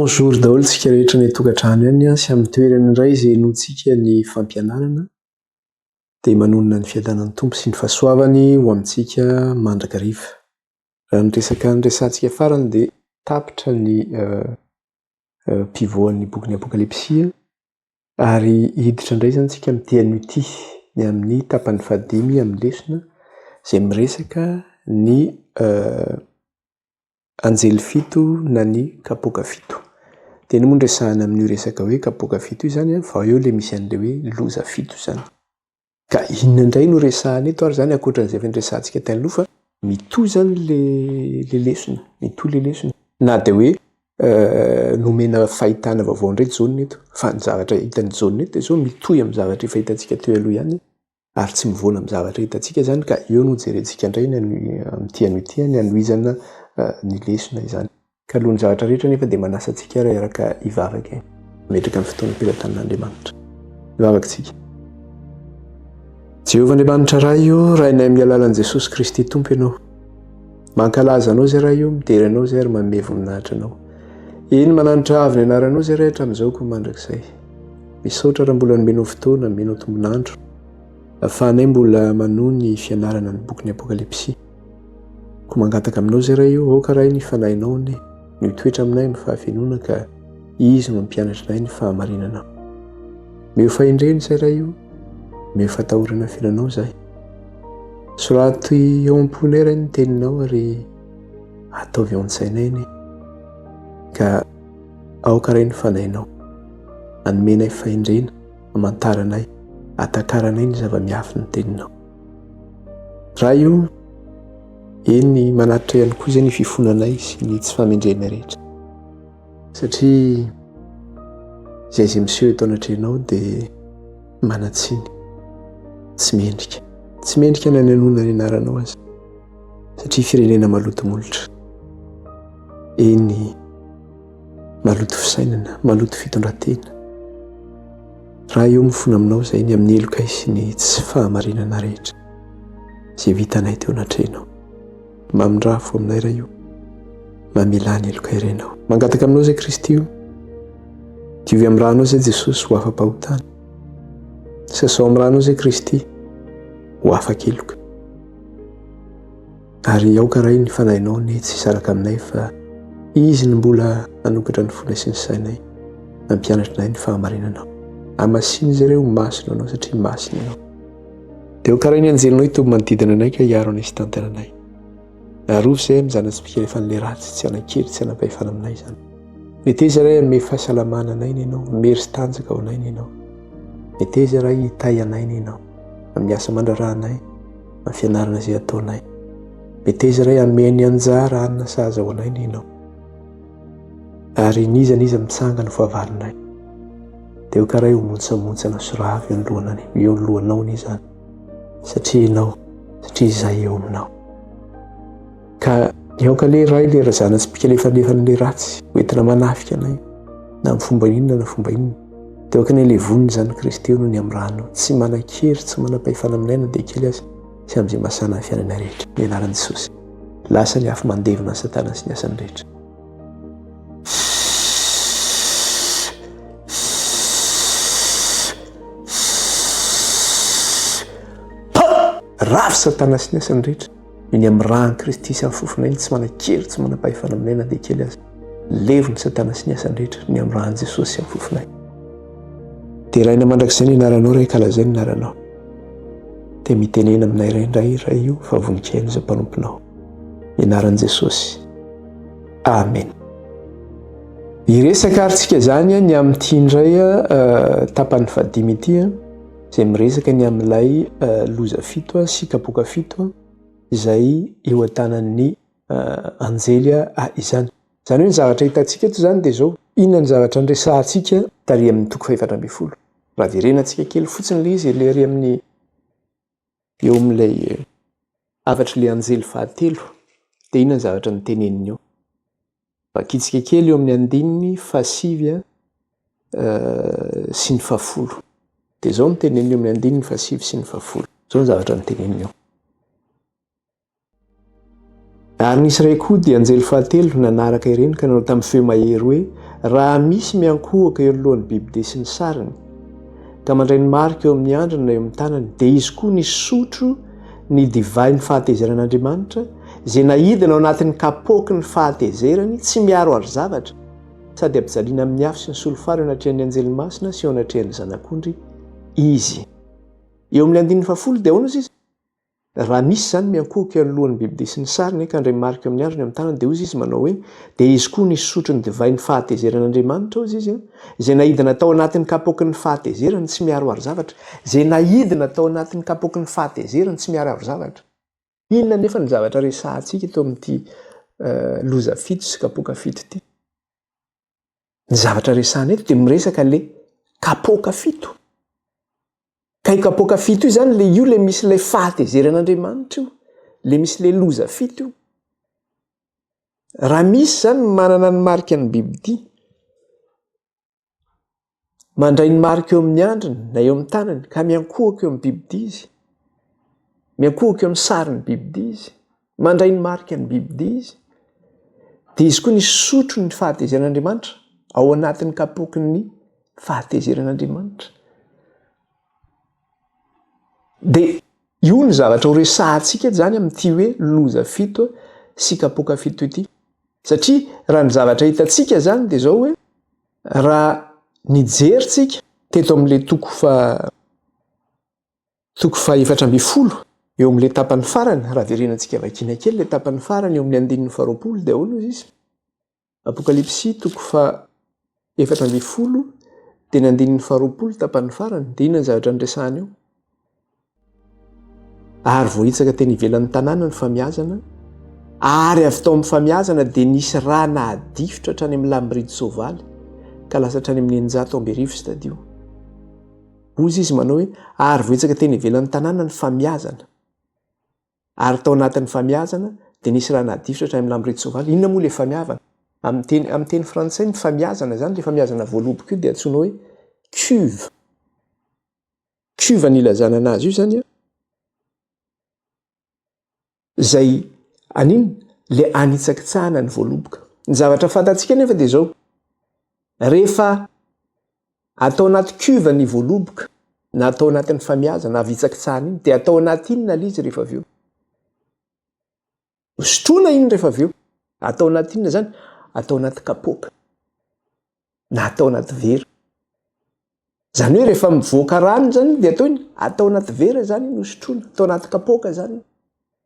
Bonjour daholo tsika rehetra ny tokantrano ihany sy amin'ny toerana iray izay notsika ny fampianarana dia manonona ny fiadanan'ny tompo sy ny fahasoavany ho amintsika mandrakariva. Raha ny resaka ny resantsika farany dia tapitra ny pivoan'ny boky ny apokalipsia ary hiditra indray zany tsika amin'ity an'ity ny amin'ny tapany fahadimy amin'ny lesona izay miresaka ny anjely fito na ny kapoaka fito. Teny moa resahana amin'io resaka hoe kapoaka fito io zany fa eo ilay misy an'ilay hoe loza fito zany. Ka inona indray no resahana eto ary zany ankoatran'izay efa niresahantsika tany aloha fa mitohy zany le lesona, mitohy le lesona. Na dia hoe nomena fahitana vaovao indray joniny eto fa ny zavatra hitan'ny joniny eto dia zao mitohy amin'ny zavatra efa hitantsika teo aloha ihany ary tsy mivoana amin'ny zavatra hitantsika zany ka eo no jerentsika indray amin'ity an'ity ny anohizana ny lesona izany. Ka alohan'ny zavatra rehetra nefa dia manasa antsika araka hivavaka metraka amin'ny fotoana ampelantan'Andriamanitra. Hivavaka tsika. Jehovah Andriamanitra raha io, rainay amin'ny alalan'i Jesosy Kristy Tompo ianao. Mankalaza anao zay raha io, midery anao zay ary manome voninahitra anao. Eny mananitra avy ny anaranao zay raha hatramin'izao ko mandrakizay. Misaotra raha mbola nomenao fotoana, nomenao tombonandro. Ahafahanay mbola manohy ny fianarana ny boky ny apokalipsia. Ko mangataka aminao zay raha io, aoka raha ny fanahinao ny toetra aminay amin'ny fahafenona ka izy no mpianatra nay ny fahamarinana. Meo fahendreny zay raha io, meo fatahorana filanao zay. Sorato eo am-ponay raha ny teninao ary ataovy ao an-tsainay ny ka aoka raha ny fanahinao. Anomenay fahendrena, amantaranay, atakaranay ny zava-miafy ny teninao. Raha io eny manatitra ihany koa zay ny fifonanay sy ny tsy famendrenay rehetra. Satria izay miseho eto anatrenao dia manatsiny, tsy mendrika. Tsy mendrika na ny anoina ny anaranao aza. Satria firenena maloto molotra. Eny maloto fisainana, maloto fitondratena. Raha eo mifona aminao izay ny amin'ny elokay sy ny tsy fahamarinana rehetra. Izay vitanay teo anatrenao. Mamindrafo aminay raha io. Mamelany elokay renao. Mangataka aminao zay Kristy io. Diovy amin'ny ranao zay Jesosy ho afa-pahotana. Sasao amin'ny ranao zay Kristy ho afa-keloka. Ary aoka raha ny fanahinao ny tsy saraka aminay fa izy ny mbola nanokatra ny fonay sy ny sainay. Mampianatra nay ny fahamarinanao. Amasiny zay ireo masina anao satria masina ianao. Dia aoka raha ny anjelinao hitombo manodidina anay ka hiaro anay sy tantaranay. Arovy izay mizanatsy mpikelefany le ratsy tsy hanakely tsy hanapahefana aminay zany. Mety izy raha hanome fahasalamana anay ny ianao, mery sy tanjaka ao anay ny ianao. Mety izy raha hitay anay ny ianao, amin'ny asa mandraranay, amin'ny fianarana izay ataonay. Mety izy raha hanome ny anjara anina sahaza ao anay ny ianao. Ary niza mitsanga ny fahavalonay. Dia aoka raha homontsamontsana soravy eo alohanao ny izany. Satria ianao, satria izahay eo aminao. Ka aoka le raha ilay razana tsy mpikelefalefana le ratsy hoentina manafika anay na amin'ny fomba inona na fomba inona. Dia aoka ny ilay voniny zany Kristy eo no ny amin'ny rano, tsy manan-kery, tsy manam-pahefana aminay na dia kely aza sy amin'izay masana ny fiainana rehetra. Ny anaran'i Jesosy. Lasa ny afo mandevona Satana sy ny asany rehetra. Rafy Satana sy ny asany rehetra. Ny amin'ny rano Kristy sy amin'ny fofonay tsy manan-kery, tsy manam-pahefana aminay na dia kely aza. Levony Satana sy ny asany rehetra ny amin'ny rano Jesosy sy amin'ny fofonay. Dia raina mandrakizay ny anaranao, raha kalazay ny anaranao. Dia mitenena aminay indray raha io fa voninkaino izay mpanomponao. Ny anaran'i Jesosy. Amen. Hiresaka aritsika zany ny amin'ity indray tapany fahadimy ity izay miresaka ny amin'ilay loza fito sy kapoaka fito izay eo an-tanan'ny anjely izany. Zany hoe ny zavatra hitantsika eto zany dia zao, inona ny zavatra niresahantsika tary amin'ny toko faha 7. Raha verenantsika kely fotsiny ilay izy ilay amin'ny eo amin'ilay afatry anjely fahatelo dia inona ny zavatra niteneniny eo. Vakitsika kely eo amin'ny andininy fahasivy sy ny fahafolo. Dia zao niteneniny eo amin'ny andininy fahasivy sy ny fahafolo. Zao ny zavatra niteneniny eo. Ary nisy ray koa dia anjely fahatelo nanaraka ireny ka nanao tamin'ny feo mahery hoe raha misy miankohaka eo alohan'ny biby dia sy ny sariny ka mandray ny marika eo amin'ny andriny na eo amin'ny tanany dia izy koa ny sotro ny divay ny fahatezeran'Andriamanitra izay nahidina ao anatin'ny kapoaky ny fahatezerany tsy miaro ary zavatra sady ampijaliana amin'ny afo sy ny solofary eo anatrehan'ny anjely masina sy eo anatrehan'ny zanak'ondry izy. Eo amin'ny 110 dia ahoana izy raha misy zany miankohaka eo alohan'ny biby dia sy ny sariny ka ndray marika eo amin'ny andriny amin'ny tanany dia ozy izy manao hoe dia izy koa ny sotro ny divay ny fahatezeran'Andriamanitra ozy izy izay nahidina tao anatin'ny kapoaky ny fahatezerany tsy miaro ary zavatra izay nahidina tao anatin'ny kapoaky ny fahatezerany tsy miaro ary zavatra. Inona nefa ny zavatra resahantsika teo amin'ity loza fito sy kapoaka fito ity? Ny zavatra resahana eto dia miresaka le kapoaka fito. Ka io kapoaka fito io zany io le misy le fahatezeran'Andriamanitra io, le misy le loza fito io. Raha misy zany manana ny marika ny biby ity, mandray ny marika eo amin'ny andriny na eo amin'ny tanany ka miankohaka eo amin'ny biby ity izy, miankohaka eo amin'ny sarin'ny biby ity izy, mandray ny marika ny biby ity izy, dia izy koa ny sotro ny fahatezeran'Andriamanitra ao anatin'ny kapoaky ny fahatezeran'Andriamanitra. Dia io ny zavatra ho resahantsika zany amin'ity hoe loza fito sy kapoaka fito ity. Satria raha ny zavatra hitantsika zany dia zao hoe raha nijeritsika teto amin'ilay toko fa 420 eo amin'ilay tapany farany raha verenantsika vakiana kely ilay tapany farany eo amin'ny 120 dia ahoana izy? Apokalipsy toko fa 420 dia ny 120 tapany farany dia inona ny zavatra niresahana eo? Ary voahitsaka teny ivelan'ny tanàna ny famiazana ary avy tao amin'ny famiazana dia nisy rà nahadifotra hatrany amin'ny lambiridy soavaly ka lasa hatrany amin'ny 900 ambirivo sy tadio. Ozy izy manao hoe ary voahitsaka teny ivelan'ny tanàna ny famiazana ary tao anatin'ny famiazana dia nisy rà nahadifotra hatrany amin'ny lambiridy soavaly. Inona moa le famiavana? Amin'ny teny frantsay ny famiazana zany le famiazana voaloboka io dia antsoina hoe cuve. Cuve ny ilazana anazy io zany izay anino le anitsakitsahana ny voaloboka. Ny zavatra fantatsika nefa dia zao rehefa atao anaty cuve ny voaloboka na atao anatin'ny famiazana avy itsakitsahana iny dia atao anaty inona ilay izy rehefa avy eo? Sotroina iny rehefa avy eo. Atao anaty inona zany? Atao anaty kapoaka na atao anaty vera. Zany hoe rehefa mivoaka rano zany dia atao iny atao anaty vera zany no sotroina, atao anaty kapoaka zany.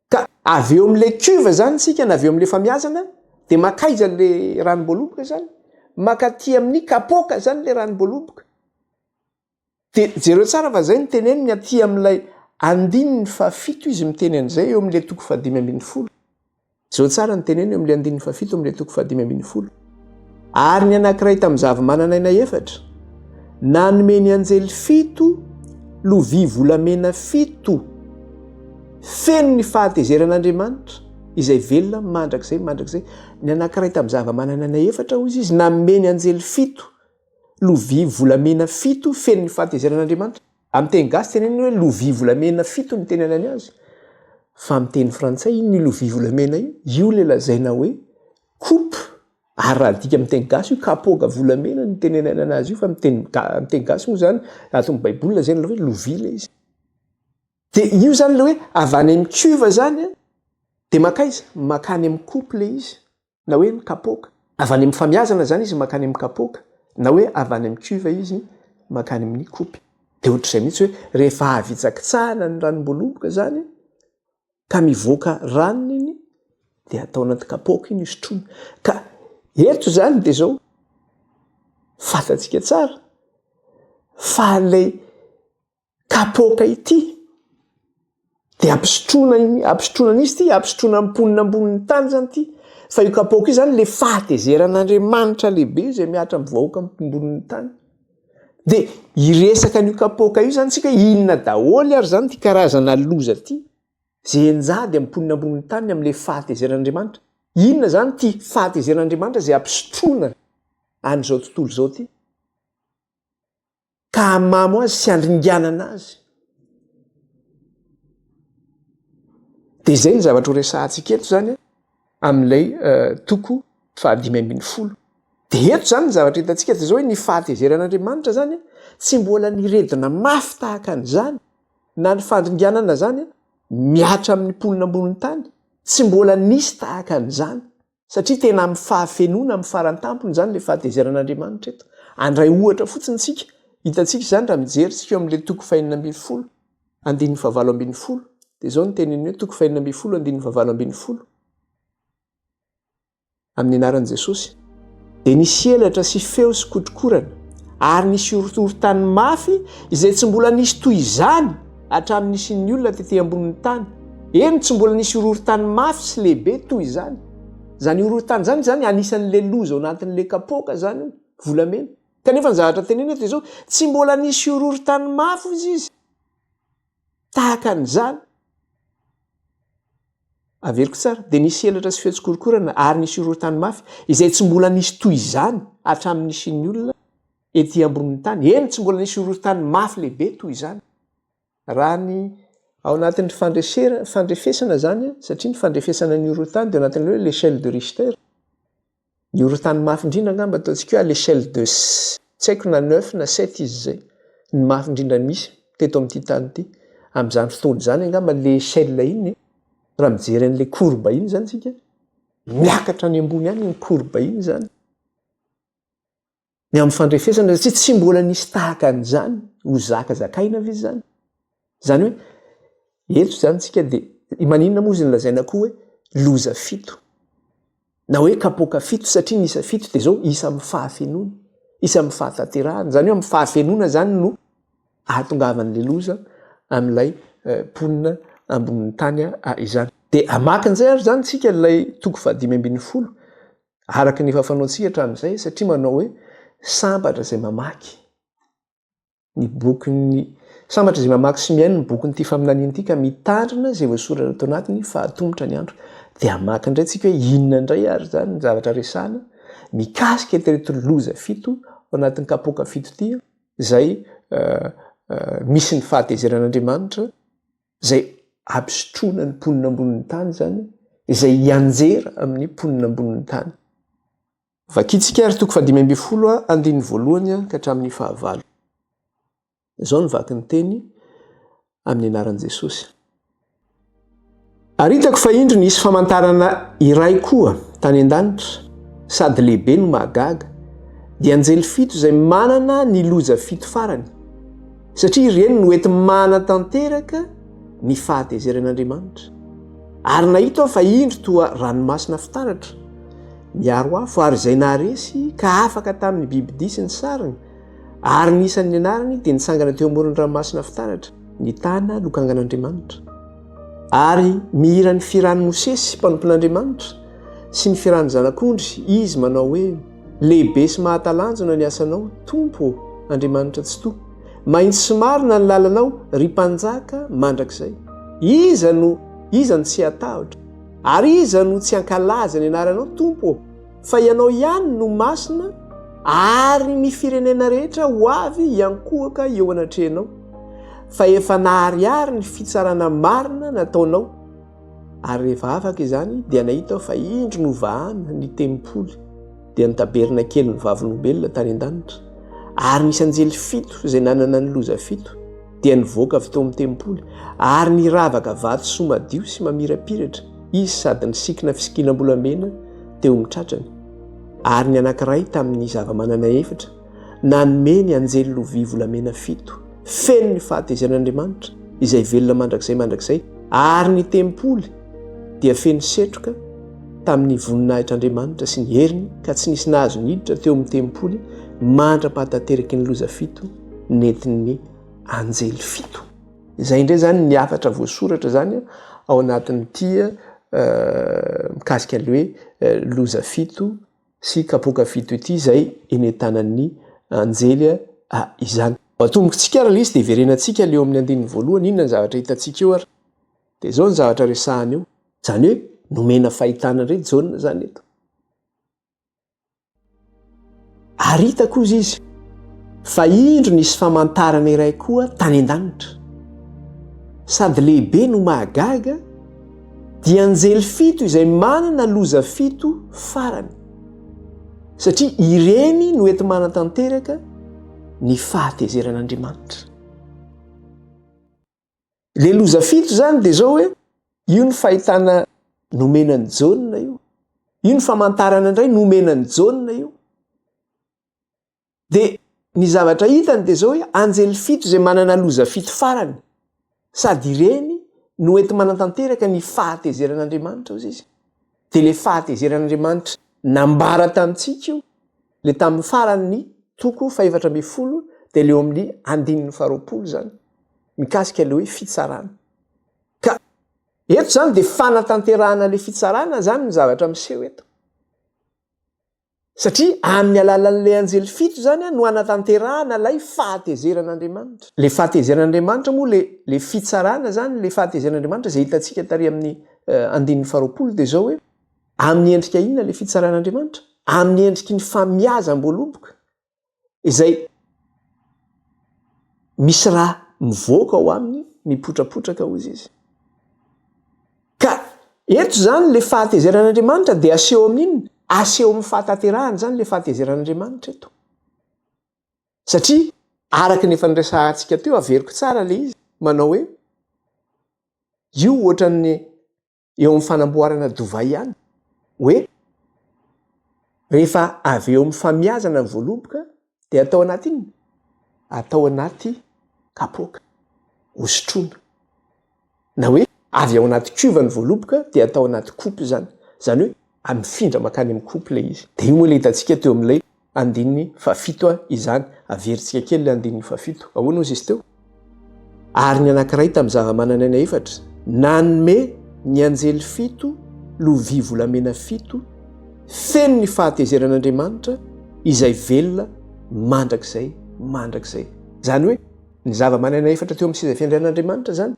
Ka avy eo amin'ilay cuve zany sika na avy eo amin'ilay famiazana dia makaiza le ranom-boaloboka zany, makaty amin'ny kapoaka zany le ranom-boaloboka. Dia jereo tsara fa zay ny teneny ny aty amin'ilay 1/7 izy miteny an'izay eo amin'ilay toko 5/10. Zao tsara ny teneny eo amin'ilay 1/7 amin'ilay toko 5/10. Ary ny anankiray tamin'ny zava-mananaina efatra nanomeny anjely 7 lovia volamena 7 feno ny fahatezeran'Andriamanitra izay velona mandrakizay. Ny anankiray tamin'ny zava-mananaina efatra ozy izy nameny anjely 7 lovia volamena 7 feno ny fahatezeran'Andriamanitra. Amin'ny teny gasy teneny hoe lovia volamena 7 ny tenenany azy. Fa amin'ny teny frantsay ny lovia volamena io le lazaina hoe coupe. Ary raha dika amin'ny teny gasy io kapoaka volamena ny tenenany anazy io fa amin'ny teny gasy moa zany ato amin'ny baiboly lazaina hoe lovia le izy. Dia io zany le hoe avy any amin'ny cuve zany dia makaiza makany amin'ny coupe le izy na hoe ny kapoaka. Avy any amin'ny famiazana zany izy makany amin'ny kapoaka na hoe avy any amin'ny cuve izy makany amin'ny coupe. Dia ohatr'izay mihitsy hoe rehefa avy itsakitsahana ny ranom-boaloboka zany ka mivoaka ranony iny dia atao anaty kapoaka iny sotroina. Ka eto zany dia zao fantatsika tsara fa ilay kapoaka ity dia ampisotroana izy ity, ampisotroana amponina ambonin'ny tany zany ity. Fa io kapoaka io zany le fahatezeran'Andriamanitra lehibe izay miatra mivoaka ambonin'ny tany. Dia iresaka n'io kapoaka io zany tsika inona daholo ary zany ty karazana loza ty zay enjady amponina ambonin'ny tany amin'le fahatezeran'Andriamanitra. Inona zany ty fahatezeran'Andriamanitra zay ampisotroana an'izao tontolo zao ty ka hamamo azy sy andringanana azy. Dia izay ny zavatra ho resahantsika eto zany amin'ilay toko 5:10. Dia eto zany ny zavatra hitantsika dia zao hoe ny fahatezeran'Andriamanitra zany tsy mbola niredina mafy tahaka an'izany na ny fandringanana zany miatra amin'ny mponina amboniny tany tsy mbola nisy tahaka an'izany satria tena amin'ny fahafenoana amin'ny farantampony zany le fahatezeran'Andriamanitra eto. Andray ohatra fotsiny tsika hitantsika zany raha mijery tsika eo amin'ilay toko 5:20 (5:20) dia zao ny teniny hoe toko 5:20 (5:20) amin'ny anaran'i Jesosy. Dia nisy elatra sy feo sy kotrokorana ary nisy orotorotany mafy izay tsy mbola nisy toy izany hatramin'ny isin'ny olona tetỳ ambonin'ny tany. Eny tsy mbola nisy orotorotany mafy sy lehibe toy izany. Zany orotorotany zany anisan'le loza ao anatin'le kapoaka zany volamena. Kanefa ny zavatra teneny eto izao tsy mbola nisy orotorotany mafy izy tahaka an'izany. Averiko tsara. Dia nisy elatra sy feo sy korokorana ary nisy orotorotany mafy izay tsy mbola nisy toy izany hatramin'ny isin'ny olona etỳ ambonin'ny tany. Eny tsy mbola nisy orotorotany mafy lehibe toy izany. Raha ny ao anatin'ny fandrefesana zany satria ny fandrefesana ny orotorotany dia ao anatin'ilay hoe l'échelle de Richter. Ny orotorotany mafy indrindra angamba ataontsika hoe l'échelle de tsy haiko na 9 na 7 izy zay ny mafy indrindra misy teto amin'ity tany ity. Amin'izany fotoana izany angamba le échelle iny raha mijery an'ilay courbe iny zany tsika miakatra any ambony any ny courbe iny zany. Ny amin'ny fandrefesana satria tsy mbola nisy tahaka an'izany ho zakazakaina ve zany. Zany hoe eto zany tsika dia maninona moa izy lazaina koa hoe loza 7 na hoe kapoaka 7 satria ny isa 7 dia zao isa amin'ny fahafenoana, isa amin'ny fahatanterahana. Zany hoe amin'ny fahafenoana zany no ahatongavan'le loza amin'ilay mponina ambonin'ny tany izany. Dia amakin'izay ary zany tsika ilay toko 5:20 araka ny efa fanaontsika hatramin'izay satria manao hoe sambatra izay mamaky ny bokyny sambatra izay mamaky sy miaino ny bokynyity faminaniana ity ka mitandrina izay voasoratra ato anatiny fa hatombotra ny andro. Dia amaky indray tsika hoe inona indray ary zany ny zavatra resahana mikasika ireto loza 7 ao anatin'ny kapoaka 7 ity izay misy ny fahatezeran'Andriamanitra izay ampisotroana ny mponina ambonin'ny tany zany izay hianjera amin'ny mponina ambonin'ny tany. Vakitsika ary toko 5:20 andiny voalohany ka hatramin'ny 9. Izao ny vaky ny teny amin'ny anaran'i Jesosy. Ary hitako fa indro nisy famantarana iray koa tany an-danitra sady lehibe no mahagaga dia anjely 7 izay manana ny loza 7 farany satria ireny no ety manatanteraka ny fahatezeran'Andriamanitra. Ary nahita aho fa indro toa ranomasina fitaratra miaro afo ary izay naharesy ka afaka tamin'ny biby disy ny sariny ary nisan'ny anarany dia nitsangana teo amoron'ny ranomasina fitaratra ny tana lokangan'Andriamanitra. Ary mihira ny firan'ny Mosesy mpanompon'Andriamanitra sy ny firan'ny zanak'ondry izy manao hoe lehibe sy mahatalanjona ny asanao Tompo Andriamanitra tsy toa. Mahitsy sy marina ny lalanao ry mpanjaka mandrakizay. Iza no tsy hatahotra ary iza no tsy hankalaza ny anaranao Tompo fa ianao ihany no masina ary ny firenena rehetra ho avy hiankohaka eo anatrehanao. Fa efa nahariary ny fitsarana marina nataonao ary rehefa afaka izany dia nahita fa indro novahana ny tempoly dia nitaberina kely ny vavolombelona tany an-danitra. Ary nisy anjely 7 izay nanana ny loza 7 dia nivoaka avy teo amin'ny tempoly ary niravaka vato somadio sy mamirapiratra izy sady nisikina fisikinam-bolamena teo mitratrany. Ary ny anankiray tamin'ny zava-manana 4 nanome ny anjely lovia volamena 7 feno ny fahatezeran'Andriamanitra izay velona mandrakizay ary ny tempoly dia feno setroka tamin'ny voninahitr'Andriamanitra sy ny heriny ka tsy nisy nahazo niditra teo amin'ny tempoly mandra-pahatanteraka ny loza 7 nentin'ny anjely 7. Izay indray zany ny afatra voasoratra zany ao anatin'ity mikasika ilay hoe loza 7 sy kapoaka 7 ity izay enentanan'ny anjely izany. Atombokantsika ary izy dia iverenantsika leo amin'ny andininy voalohany inona ny zavatra hitantsika eo ary dia zao ny zavatra resahana eo zany hoe nomena fahitana indray Jaona zany eto. Ary hitako izy fa indro nisy famantarana iray koa tany an-danitra sady lehibe no mahagaga dia anjely fito izay manana loza fito farany satria ireny no ety manatanteraka ny fahatezeran'Andriamanitra. Le loza fito zany dia zao hoe io ny fahitana nomenany jaune io, io ny famantarana indray nomenany jaune io. Dia ny zavatra hitany dia zao hoe anjely fito izay manana loza fito farany sady ireny no ety manatanteraka ny fahatezeran'Andriamanitra ozy izy. Dia le fahatezeran'Andriamanitra nambara tamintsika io le tamin'ny farany toko 420 dia leo amin'ny 120 zany mikasika le hoe fitsarana. Ka eto zany dia fanatanterahana le fitsarana zany ny zavatra miseho eto. Satria amin'ny alalan'le anjely fito zany no anatanterahana ilay fahatezeran'Andriamanitra. Le fahatezeran'Andriamanitra moa le fitsarana zany le fahatezeran'Andriamanitra izay hitantsika tary amin'ny 120 dia zao hoe amin'ny endrika inona le fitsaran'Andriamanitra? Amin'ny endriky ny famiazam-boalomboka izay misy raha mivoaka ao aminy mipotrapotraka hozy izy. Ka eto zany le fahatezeran'Andriamanitra dia aseho amin'inona? Aseho amin'ny fahataterahana zany le fahatezeran'Andriamanitra eto. Satria araka ny efa niresahantsika teo averiko tsara le izy manao hoe io ohatran'ny eo amin'ny fanamboarana divay ihany hoe rehefa avy eo amin'ny famiazana ny voalomboka dia atao anaty inona? Atao anaty kapoaka hosotroana. Na hoe avy ao anaty cuve ny voalomboka dia atao anaty kopy zany. Zany hoe amifindra makany amin'ny kopy le izy. Dia io moa le hitantsika teo amin'ilay 117 izany averintsika kely le 117. Ahoana ozy izy teo? Ary ny anankiray tamin'ny zava-mananaina efatra nanome ny anjely fito lovia volamena fito feno ny fahatezeran'Andriamanitra izay velona mandrakizay. Zany hoe ny zava-mananaina efatra teo amin'ny seza fiandrian'Andriamanitra zany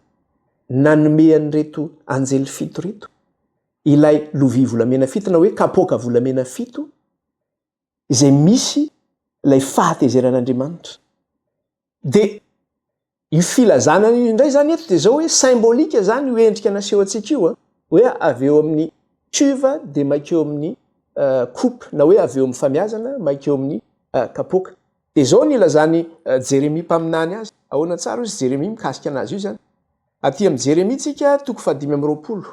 nanome an'ireto anjely fito reto ilay lovia volamena fito na hoe kapoaka volamena fito izay misy ilay fahatezeran'Andriamanitra. Dia io filazana io indray zany eto dia zao hoe symbolika zany io endrika naseho antsika io hoe avy eo amin'ny cuve dia maikeo amin'ny coupe na hoe avy eo amin'ny famiazana maikeo amin'ny kapoaka. Dia zao ny ilazany Jérémie mpaminany azy. Ahoana tsara izy Jérémie mikasika anazy io zany. Aty amin'ny Jérémie tsika toko 520.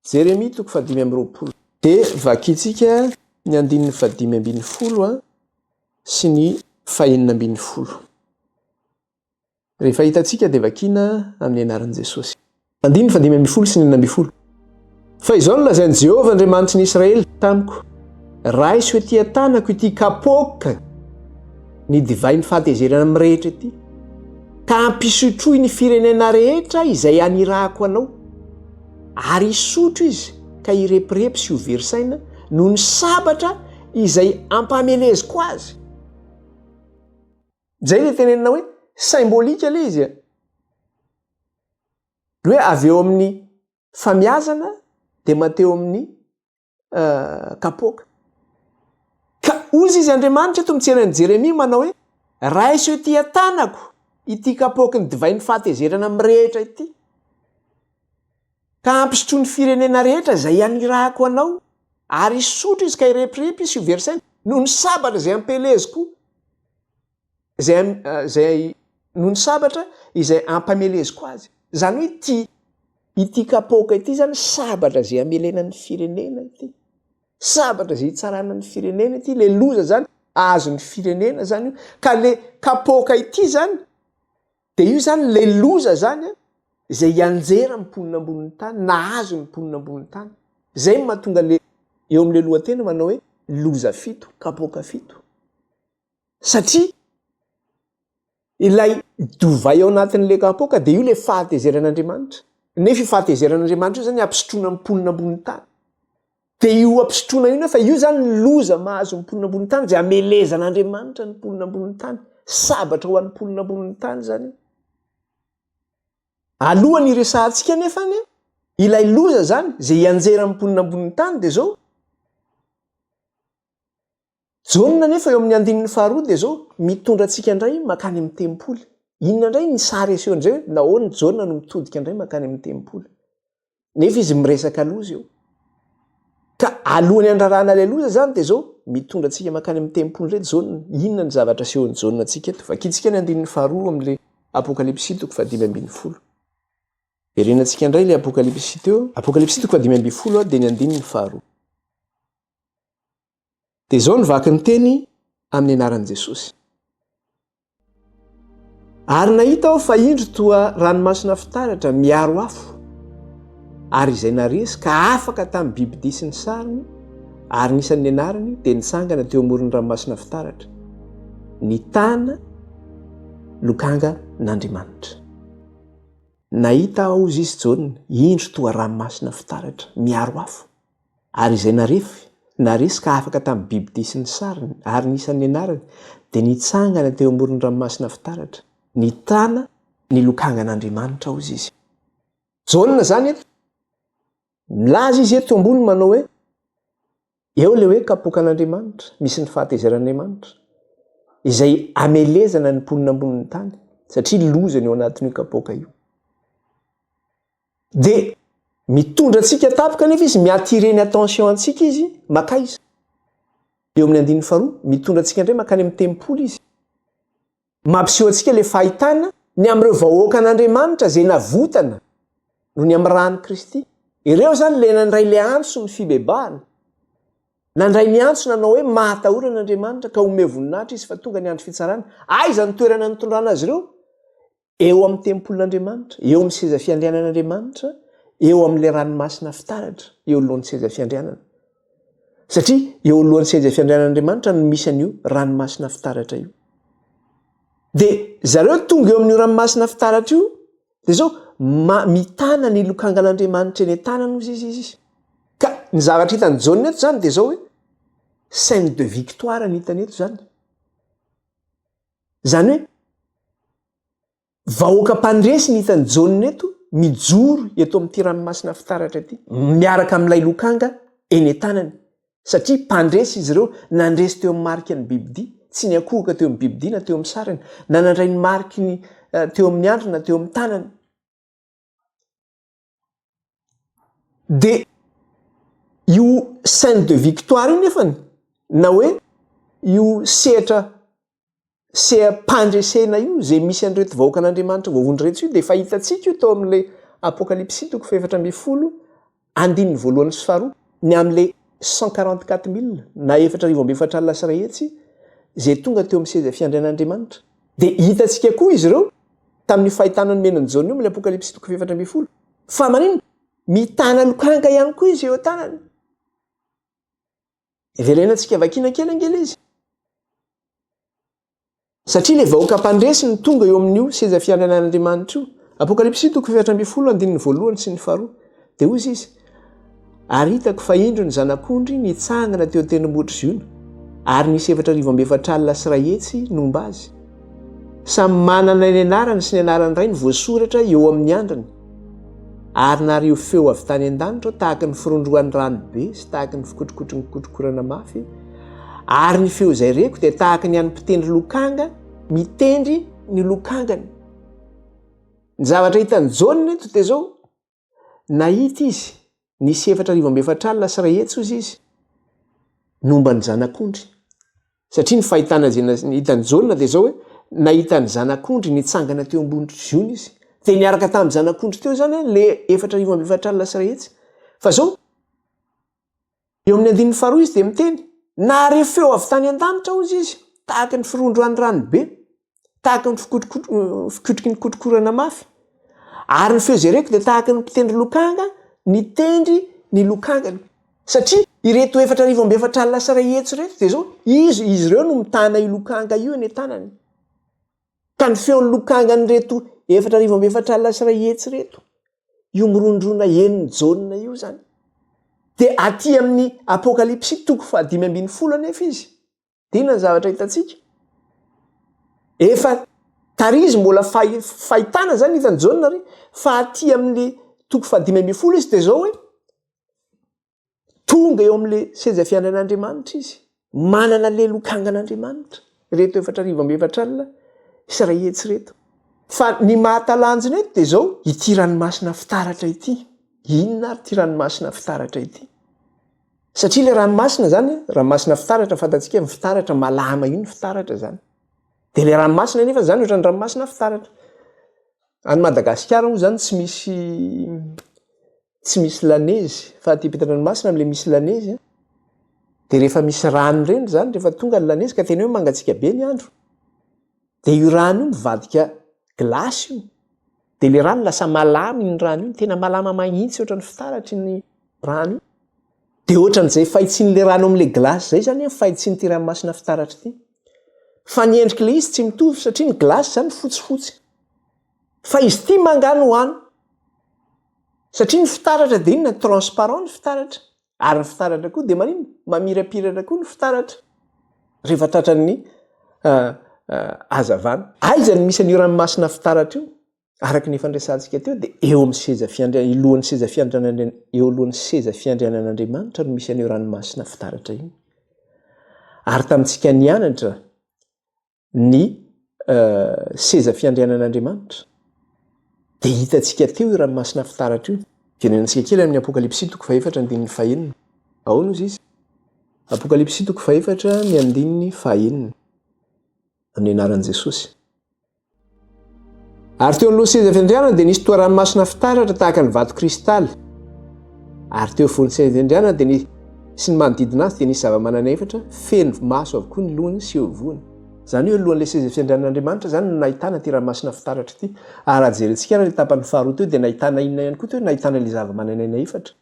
Jérémie toko 520. Dia vakitsika ny 520 sy ny 420. Rehefa hitantsika dia vakina amin'ny anaran'i Jesosy. 520 sy 420. Fa izao no lazain'i Jehovah Andriamanitry ny Israely tamiko. Raiso ety an-tanako ity kapoaka ny divay ny fahatezerana amin'ny rehetra ity. Ka hampisotroy ny firenena rehetra izay anirahako anao. Ary isotro izy ka irepirepy sy ho verisaina noho ny sabatra izay ampameleziko azy. Zay le tenenina hoe symbolika le izy. Hoe avy eo amin'ny famiazana dia mateo amin'ny kapoaka. Ka ozy izy Andriamanitra eto mitsenan'i Jérémie manao hoe raiso ety an-tanako ity kapoaky ny divay ny fahatezerana amin'ny rehetra ity. Ka hampisotro ny firenena rehetra izay anirahako anao ary isotro izy ka irepirepy sy ho verisaina noho ny sabatra izay ampeleziko noho ny sabatra izay ampameleziko azy. Zany hoe ity kapoaka ity zany sabatra izay amelenan'ny firenena ity. Sabatra izay hitsarana ny firenena ity. Le loza zany azon'ny firenena zany io. Ka le kapoaka ity zany dia io zany le loza zany izay hianjera ny mponina ambonin'ny tany na azo ny mponina ambonin'ny tany. Zay mahatonga le eo amin'le lohateny manao hoe loza fito, kapoaka fito. Satria ilay dovay ao anatin'le kapoaka dia io le fahatezeran'Andriamanitra. Nefa io fahatezeran'Andriamanitra io zany ampisotroana ny mponina ambonin'ny tany. Dia io ampisotroana io nefa io zany ny loza mahazo ny mponina ambonin'ny tany izay amelezan'Andriamanitra ny mponina ambonin'ny tany. Sabatra ho an'ny mponina ambonin'ny tany zany. Alohan'ny resahantsika nefany ilay loza zany izay hianjera ny mponina ambonin'ny tany dia zao. Jaune nefa eo amin'ny 112 dia zao mitondra antsika indray makany amin'ny tempoly. Inona indray ny sary aseho an'izay hoe nahoana Jaune no mitodika indray makany amin'ny tempoly. nefa izy miresaka loza io ka alohany andrarana le loza zany de zao mitondra antsika makany amin'ny tempony reto zao inona ny zavatra sehoan'ny jaona antsika eto vakitsika ny andininy faharoa amin'le apokalipsy toko fahadimy ambin'ny folo verenantsika indray le apokalipsy teo apokalipsy toko fahadimy ambin'ny folo de ny andininy faharoa de zao ny vaky ny teny amin'ny anaran'i Jesosy ary nahita aho fa indro toa ranomasina fitaratra miaro afo ary izay naresy ka afaka tamin'ny bibidi sy ny sariny ary nisan'ny anarany dia nitsangana teo amoron'ny ranomasina fitaratra ny tana lokanga n'Andriamanitra nahita aho izy Jaona indro toa ranomasina fitaratra miaro afo ary izay naresy ka afaka tamin'ny bibidi sy ny sariny ary nisan'ny anarany dia nitsangana teo amoron'ny ranomasina fitaratra ny tana ny lokanga n'Andriamanitra ao izy Jaona zany eto milaza izy eto ambony manao hoe eo le hoe kapoka an'Andriamanitra misy ny fahatezeran'Andriamanitra izay amelezana ny mponina ambonin'ny tany satria lozany eo anatin'io kapoka io dia mitondra antsika tapoka nefa izy miatireny attention antsika izy makaiza eo amin'ny andininy faharoa mitondra antsika indray makany amin'ny tempolo izy mampiseho antsika le fahitana ny amin'ireo vahoaka an'Andriamanitra zay navotana no ny amin'ny rany Kristy ireo zany le nandray le antso ny fibebahana nandray ny antso nanao hoe mahatahorana Andriamanitra ka ome voninahitra izy fa tonga ny andro fitsarana aiza ny toerana nitondrana azy ireo eo amin'ny tempolon'Andriamanitra eo amin'ny seza fiandrianan'Andriamanitra eo amin'le ranomasina fitaratra eo alohan'ny seza fiandrianana satria eo alohan'ny seza fiandrianan'Andriamanitra no misy an'io ranomasina fitaratra io dia zareo tonga eo amin'io ranomasina fitaratra io dia zao mitana ny lokanga n'Andriamanitra eny tanana ozy izy ka ny zavatra hitany Jaona eto zany dia zao hoe scène de victoire ny hitany eto zany hoe vahoaka mpandresy ny hitany Jaona eto mijoro eto amin'ity ranomasina fitaratra ity miaraka amin'ilay lokanga eny tanany satria mpandresy izy ireo nandresy teo amin'ny marika ny bibidi tsy ny akohoka teo amin'ny bibidi na teo amin'ny sarany na nandray ny mariky ny teo amin'ny andro na teo amin'ny tanany dia io scène de victoire io nefany na hoe io seha-pandresena io zay misy an'ireto vahoaka an'Andriamanitra voavondreto io dia efa hitantsika io tao amin'ilay apokalipsy toko faefatra ambin'ny folo andininy voalohany sy faharoa ny amin'ilay 144 000 na 4,400 sy ray hetsy zay tonga teo amin'ny seza fiandrianan'Andriamanitra dia hitantsika koa izy ireo tamin'ny fahitana ny menan'ny Jaona io amin'ilay apokalipsy toko faefatra ambin'ny folo fa maninona mitana lokanga ihany koa izy eo tanany verenantsika vakina kely angela izy satria le vahoaka mpandresy ny tonga eo amin'io seza fiandrianan'Andriamanitra io apokalipsy toko faefatra ambin'ny folo andininy voalohany sy ny faharoa dia ozy izy ary hitako fa indro ny zanak'ondry nitsangana teo tendrombohitra Ziona ary nisy 4,400 sy ray hetsy nomba azy samy manana ny anarany sy ny anarany iray ny voasoratra eo amin'ny andriny ary nario feo avy tany an-danitra tahaka ny firondroan'ny ranobe sy tahaka ny fikotrokotry ny kotrokorana mafy ary ny feo izay reko dia tahaka ny an'ny mpitendry lokanga mitendry ny lokangany ny zavatra hitany Jaona eto dia zao nahita izy nisy 4,400 sy ray hetsy ozy izy nomba ny zanak'ondry satria ny fahitana hitany Jaona dia zao hoe nahita ny zanak'ondry nitsangana teo ambonitry Ziona izy dia niaraka tamin'ny zanak'ondry teo zany le 4,400 sy ray hetsy fa zao eo amin'ny andininy faharoa izy dia miteny nahare feo avy tany an-danitra ozy izy tahaka ny firondroan'ny ranobe tahaka ny fikotroky ny kotrokorana mafy ary ny feo izay reko dia tahaka ny mpitendry lokanga nitendry ny lokangany satria ireto 4,400 sy ray hetsy reto dia zao izy ireo no mitana io lokanga io eny tanany ka ny feon'ny lokanga nyreto 4,400 sy ray hetsy reto io mirondrona eniny Jaona io zany dia aty amin'ny apokalipsy toko fahadimy ambin'ny folo anefa izy dia inona ny zavatra hitantsika efa tarizy mbola fahitana zany hitany Jaona ry fa aty amin'ny toko fahadimy ambin'ny folo izy dia zao hoe tonga eo amin'le seza fiandrianan'Andriamanitra izy manana le lokanga an'Andriamanitra reto 4,400 sy ray hetsy reto fa ny mahatalanjona eto dia zao ity ranomasina fitaratra ity inona ary ty ranomasina fitaratra ity? Satria le ranomasina zany, ranomasina fitaratra fantatsika fitaratra malama iny fitaratra zany. De le ranomasina nefa zany ohatrany ranomasina fitaratra. Any Madagasikara moa zany tsy misy lanezy, fa aty ampitan-dranomasina am'le misy lanezy. De rehefa misy rano reny zany, rehefa tonga ny lanezy ka tena hoe mangatsika be ny andro. De io rano io mivadika glasy io. De le rano lasa malama iny rano iny, tena malama mahitsy ohatrany fitaratra iny rano io. De ohatran'izay fahitsin'le rano am'le glasy zay zany fahitsin'ty ranomasina fitaratra ity. Fa ny endrik'le izy tsy mitovy satria ny glasy zany fotsifotsy. Fa izy ity mangano hoany. Satria ny fitaratra de inona transparent ny fitaratra. Ary ny fitaratra koa de manino? Mamirapiratra koa ny fitaratra. Rehefa tratran'ny hazavana. Aizany misy an'io ranomasina fitaratra io? Araka ny fandraisantsika teo de eo amin'ny seza fiandrianana, eo alohan'ny seza fiandrianan'Andriamanitra no misy an'io ranomasina fitaratra io. Ary tamintsika nianatra ny seza fiandrianan'Andriamanitra de hitantsika teo io ranomasina fitaratra io. Jerenantsika kely amin'ny Apokalipsy 4:4-5. Ao nozy izy. Apokalipsy 4:4-5. Amin'ny anaran'i Jesosy. Ary teo alohan'ny seza fiandrianana dia nisy toa ranomasina fitaratra tahaka ny vato kristaly. Ary teo afovoan'ny seza fiandrianana dia sy ny manodidina azy dia nisy zava-mananaefatra feno maso avokoa ny lohany sy eo voany. Zany hoe alohan'ilay seza fiandrianan'Andriamanitra zany no nahitana ty ranomasina fitaratra ity. Ary raha jerentsika ny tapany faharoa teo dia nahitana inona ihany koa teo, nahitana ilay zava-mananaina efatra.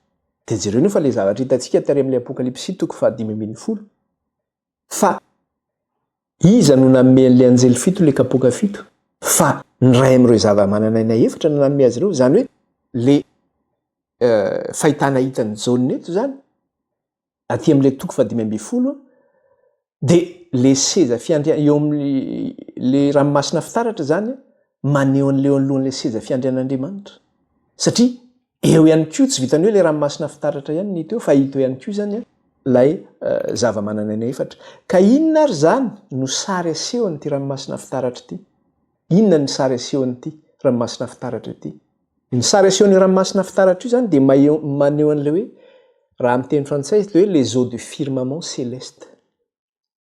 Dia jereo fa ilay zavatra hitantsika tary amin'ny Apokalipsy 5:5. Fa iza no nanome an'ilay anjely fito ilay kapoaka fito? Fa ny ray amin'ireo zava-mananaina efatra no nanome azy ireo. Zany hoe le fahitana hitan'ny jaune eto zany aty amin'ilay 5:5 dia le seza fiandriana eo amin'le ranomasina fitaratra zany maneho an'leo alohan'ilay seza fiandrianan'Andriamanitra. Satria eo ihany koa tsy vitany hoe le ranomasina fitaratra ihany ny teo, fa hita ihany koa zany lay zava-mananaina efatra. Ka inona ary zany no sary asehon'ity ranomasina fitaratra ity? Inona ny sary asehon'ity ranomasina fitaratra ity? Ny sary asehon'io ranomasina fitaratra io zany dia maneho an'le hoe, raha amin'ny teny frantsay le hoe les eaux de firmament céleste.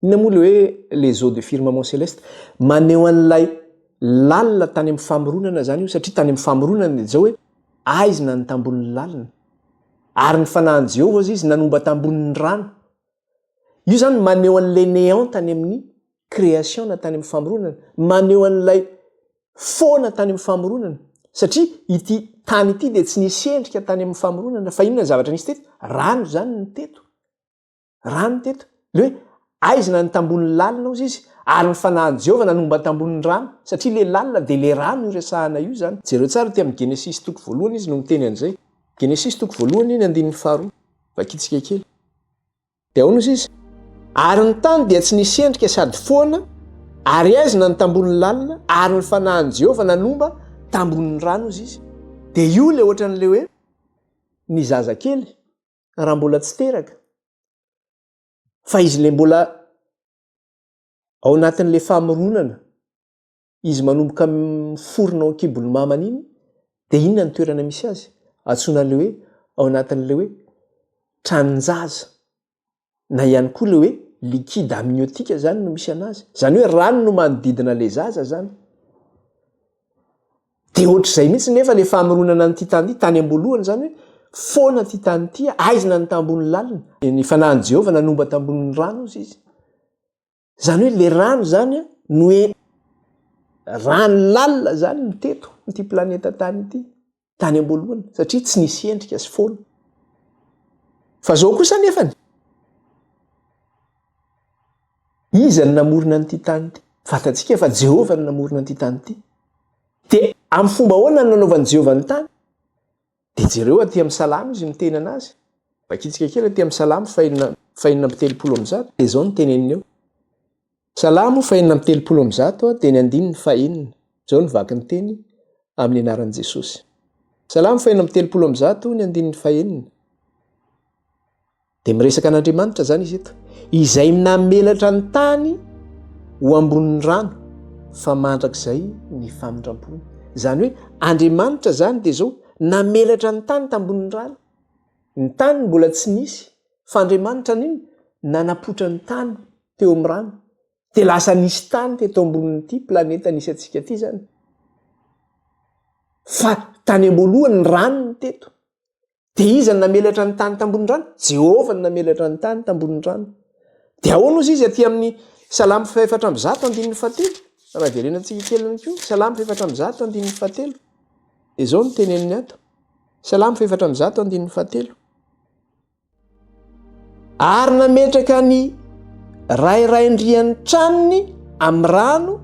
Inona moa le hoe les eaux de firmament céleste? Maneho an'ilay lalina tany amin'ny famoronana zany io, satria tany amin'ny famoronana dia zao hoe aizina ny tambonin'ny lalina. Ary ny fanahin'i Jehovah izy nanomba tambonin'ny rano. Io zany maneho an'ilay néant tany amin'ny création na tany amin'ny famoronana, maneho an'ilay foana tany amin'ny famoronana. Satria ity tany ity dia tsy nisy endrika tany amin'ny famoronana, fa inona ny zavatra nisy teto? Rano zany ny teto. Rano teto. Le hoe aizina ny tambonin'ny lalina ozy izy, ary ny fanahin'i Jehovah nanomba tambonin'ny rano, satria le lalina dia le rano io resahana io zany. Jereo tsara ty amin'ny Genesis 1 izy no miteny an'izay. Genesis 1:1-2. Vakitsika kely. Dia ao nozy izy. Ary ny tany dia tsy nisy endrika sady foana, ary aizina ny tambonin'ny lalina, ary ny fanahin'i Jehovah nanomba tambonin'ny rano izy izy. Dia io le ohatran'le hoe ny zazakely raha mbola tsy teraka. Fa izy le mbola ao anatin'le famoronana, izy manomboka miforona ao an-kibon'ny mamany iny, dia inona ny toerana misy azy? Antsoinan'le hoe ao anatin'le hoe tranon-jaza, na ihany koa le hoe liquide amniotika zany no misy anazy. Zany hoe rano no manodidina le zaza zany. Dia ohatr'izay mihitsy nefa le famoronana n'ity tany ity, tany am-boalohany zany hoe foana ty tany ity, aizina ny tambonin'ny lalina. Ny fanahin'i Jehovah nanomba tambonin'ny rano izy izy. Zany hoe le rano zany no hoe rano lalina zany ny teto n'ity planeta tany ity, tany am-boalohany, satria tsy nisy endrika sy foana. Fa zao kosa nefany, iza ny namorona n'ity tany ity? Fantatsika fa Jehovah ny namorona n'ity tany ity. Dia amin'ny fomba ahoana ny nanaovan'i Jehovah ny tany? Dia jereo aty amin'ny Salamo izy miteny anazy. Vakitsika kely aty amin'ny Salamo 5:30. Dia zao ny teneniny eo. Salamo 5:30, teny 5:1. Zao ny vaky ny teny amin'ny anaran'i Jesosy. Salamo 5:30, 5:1. Dia miresaka an'Andriamanitra zany izy eto. Izay namelatra ny tany ho ambonin'ny rano, fa mandrakizay ny famindram-pony. Zany hoe Andriamanitra zany dia zao namelatra ny tany tambonin'ny rano. Ny tany mbola tsy nisy fa Andriamanitra niny nanapotra ny tany teo amin'ny rano dia lasa nisy tany teto ambonin'ity planeta nisy antsika ity zany. Fa tany am-boalohany ny ranony teto. Dia iza ny namelatra ny tany tambonin'ny rano? Jehovah ny namelatra ny tany tambonin'ny rano. Dia ahoana ozy izy aty amin'ny Salamo 4:1-7 raha verenantsika keliny koa. Salamo 4:1-7 dia izao no teneniny ato. Salamo 4:1-7. Ary nametraka ny rairaindrian'ny tranony amin'ny rano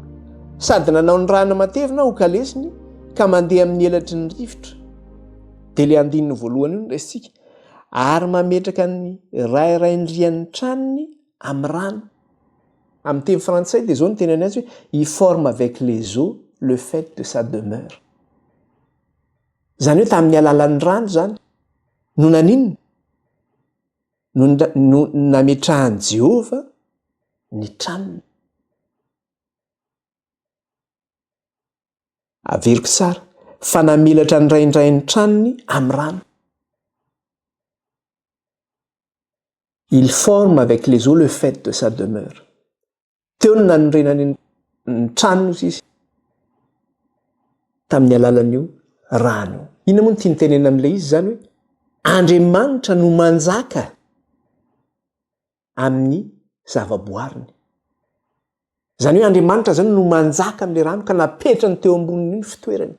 sady nanao ny rano matevina ho kalesiny ka mandeha amin'ny elatry ny rivotra. Dia ilay andininy voalohany io no raisitsika. Ary mametraka ny rairaindrian'ny tranony amin'ny rano. Amin'ny teny frantsay dia izao no teneniny azy hoe il forme avec les eaux le fait de sa demeure. Zany hoe tamin'ny alalan'ny rano zany no naninona no nametrahan'i Jehovah ny tranony. Averiko tsara fa namelatra ny raindrain'ny tranony amin'ny rano. Il forme avec les eaux le fait de sa demeure. Teo no nanorenany ny tranony ozy izy tamin'ny alalan'io rano. Ina moa no tia nitenena amin'ilay izy zany hoe Andriamanitra no manjaka amin'ny zavaboariny. Zany hoe Andriamanitra zany no manjaka amin'ilay rano ka napetrany teo amboniny fitoerany.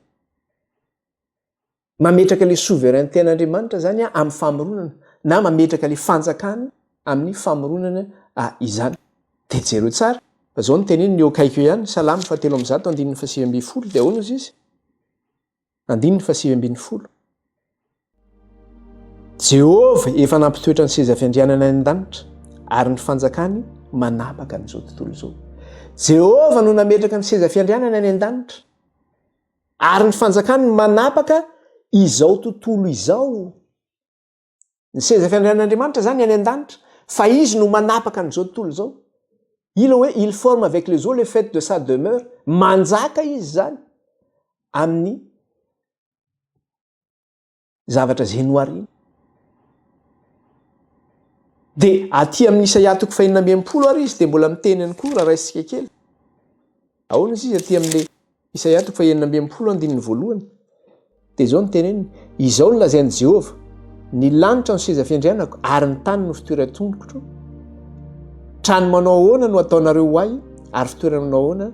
Mametraka ilay souveraineté-n'Andriamanitra zany amin'ny famoronana na mametraka ilay fanjakany amin'ny famoronana izany. Dia jereo tsara fa izao no teneny ny eo akaiko ihany Salamo 4:7-7 dia ahoana izy izy? 7. Jehovah efa nampitoetra ny seza fiandrianana any an-danitra ary ny fanjakany manapaka n'izao tontolo izao. Jehovah no nametraka ny seza fiandrianana any an-danitra ary ny fanjakany manapaka izao tontolo izao. Ny seza fiandrianan'Andriamanitra zany any an-danitra fa izy no manapaka n'izao tontolo izao. Ilo hoe il forme avec les eaux le fait de sa demeure. Manjaka izy zany amin'ny zavatra izay noharina. Dia aty amin'ny Isaia 5:9 ary izy dia mbola miteneny koa raha raisitsika kely. Ahoana izy aty amin'ny Isaia 5:9 dia izao no teneniny. Izao no lazain'i Jehovah, ny lanitra no seza fiandrianako ary ny tany no fitoeran-tongotro. Trano manao ahoana no ataonareo ahy ary fitoerana manao ahoana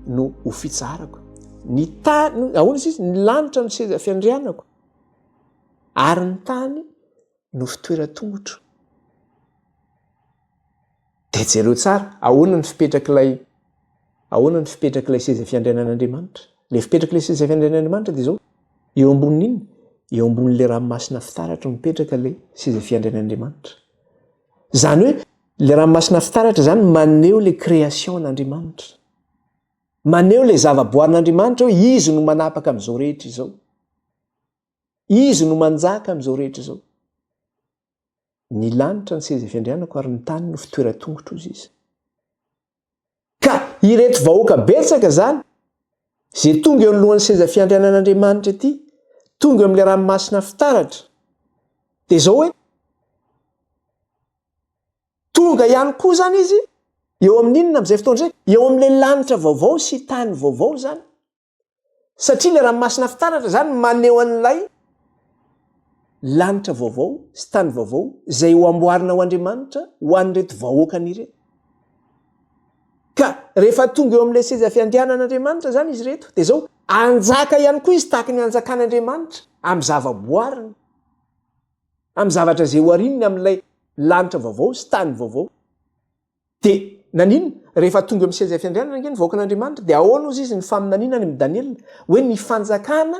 no ho fitsarako. Ny tany ahoana izy ny lanitra no seza fiandrianako ary ny tany no fitoeran-tongotro. Dia jereo tsara ahoana ny fipetrak'ilay seza fiandrianan'Andriamanitra. Ilay fipetrak'ilay seza fiandrianan'Andriamanitra dia izao eo ambonin'iny eo ambonin'ilay ranomasina fitaratra no mipetraka ilay seza fiandrianan'Andriamanitra. Zany hoe ilay ranomasina fitaratra zany maneho ilay création n'Andriamanitra. Maneho ilay zavaboarin'Andriamanitra hoe izy no manapaka amin'izao rehetra izao. Izy no manjaka amin'izao rehetra izao. Ny lanitra ny seza fiandrianako ary ny tany no fitoeran-tongotro izy. Ka ireto vahoaka betsaka zany izay tonga eo anolohan'ny seza fiandrianan'Andriamanitra ity, tonga amin'ilay ranomasina fitaratra. Dia izao hoe tonga ihany koa zany izy eo amin'inona amin'izay fotoana izay eo amin'ilay lanitra vaovao sy tany vaovao zany. Satria ilay ranomasina fitaratra zany maneho an'ilay lanitra vaovao sy tany vaovao izay ho amboarina ho Andriamanitra ho an'ireto vahoakany ireto. Ka rehefa tonga eo amin'ilay seza fiandrianan'Andriamanitra zany izy reto dia izao anjaka ihany koa izy tahaka ny anjakan'Andriamanitra amin'ny zavaboariny, amin'ny zavatra izay ho arininy amin'ilay lanitra vaovao sy tany vaovao. Dia nanino rehefa tonga amin'ny seza fiandrianana ny vahoakan'Andriamanitra dia ahoana ozy izy ny faminaniana any amin'ny Daniel hoe ny fanjakana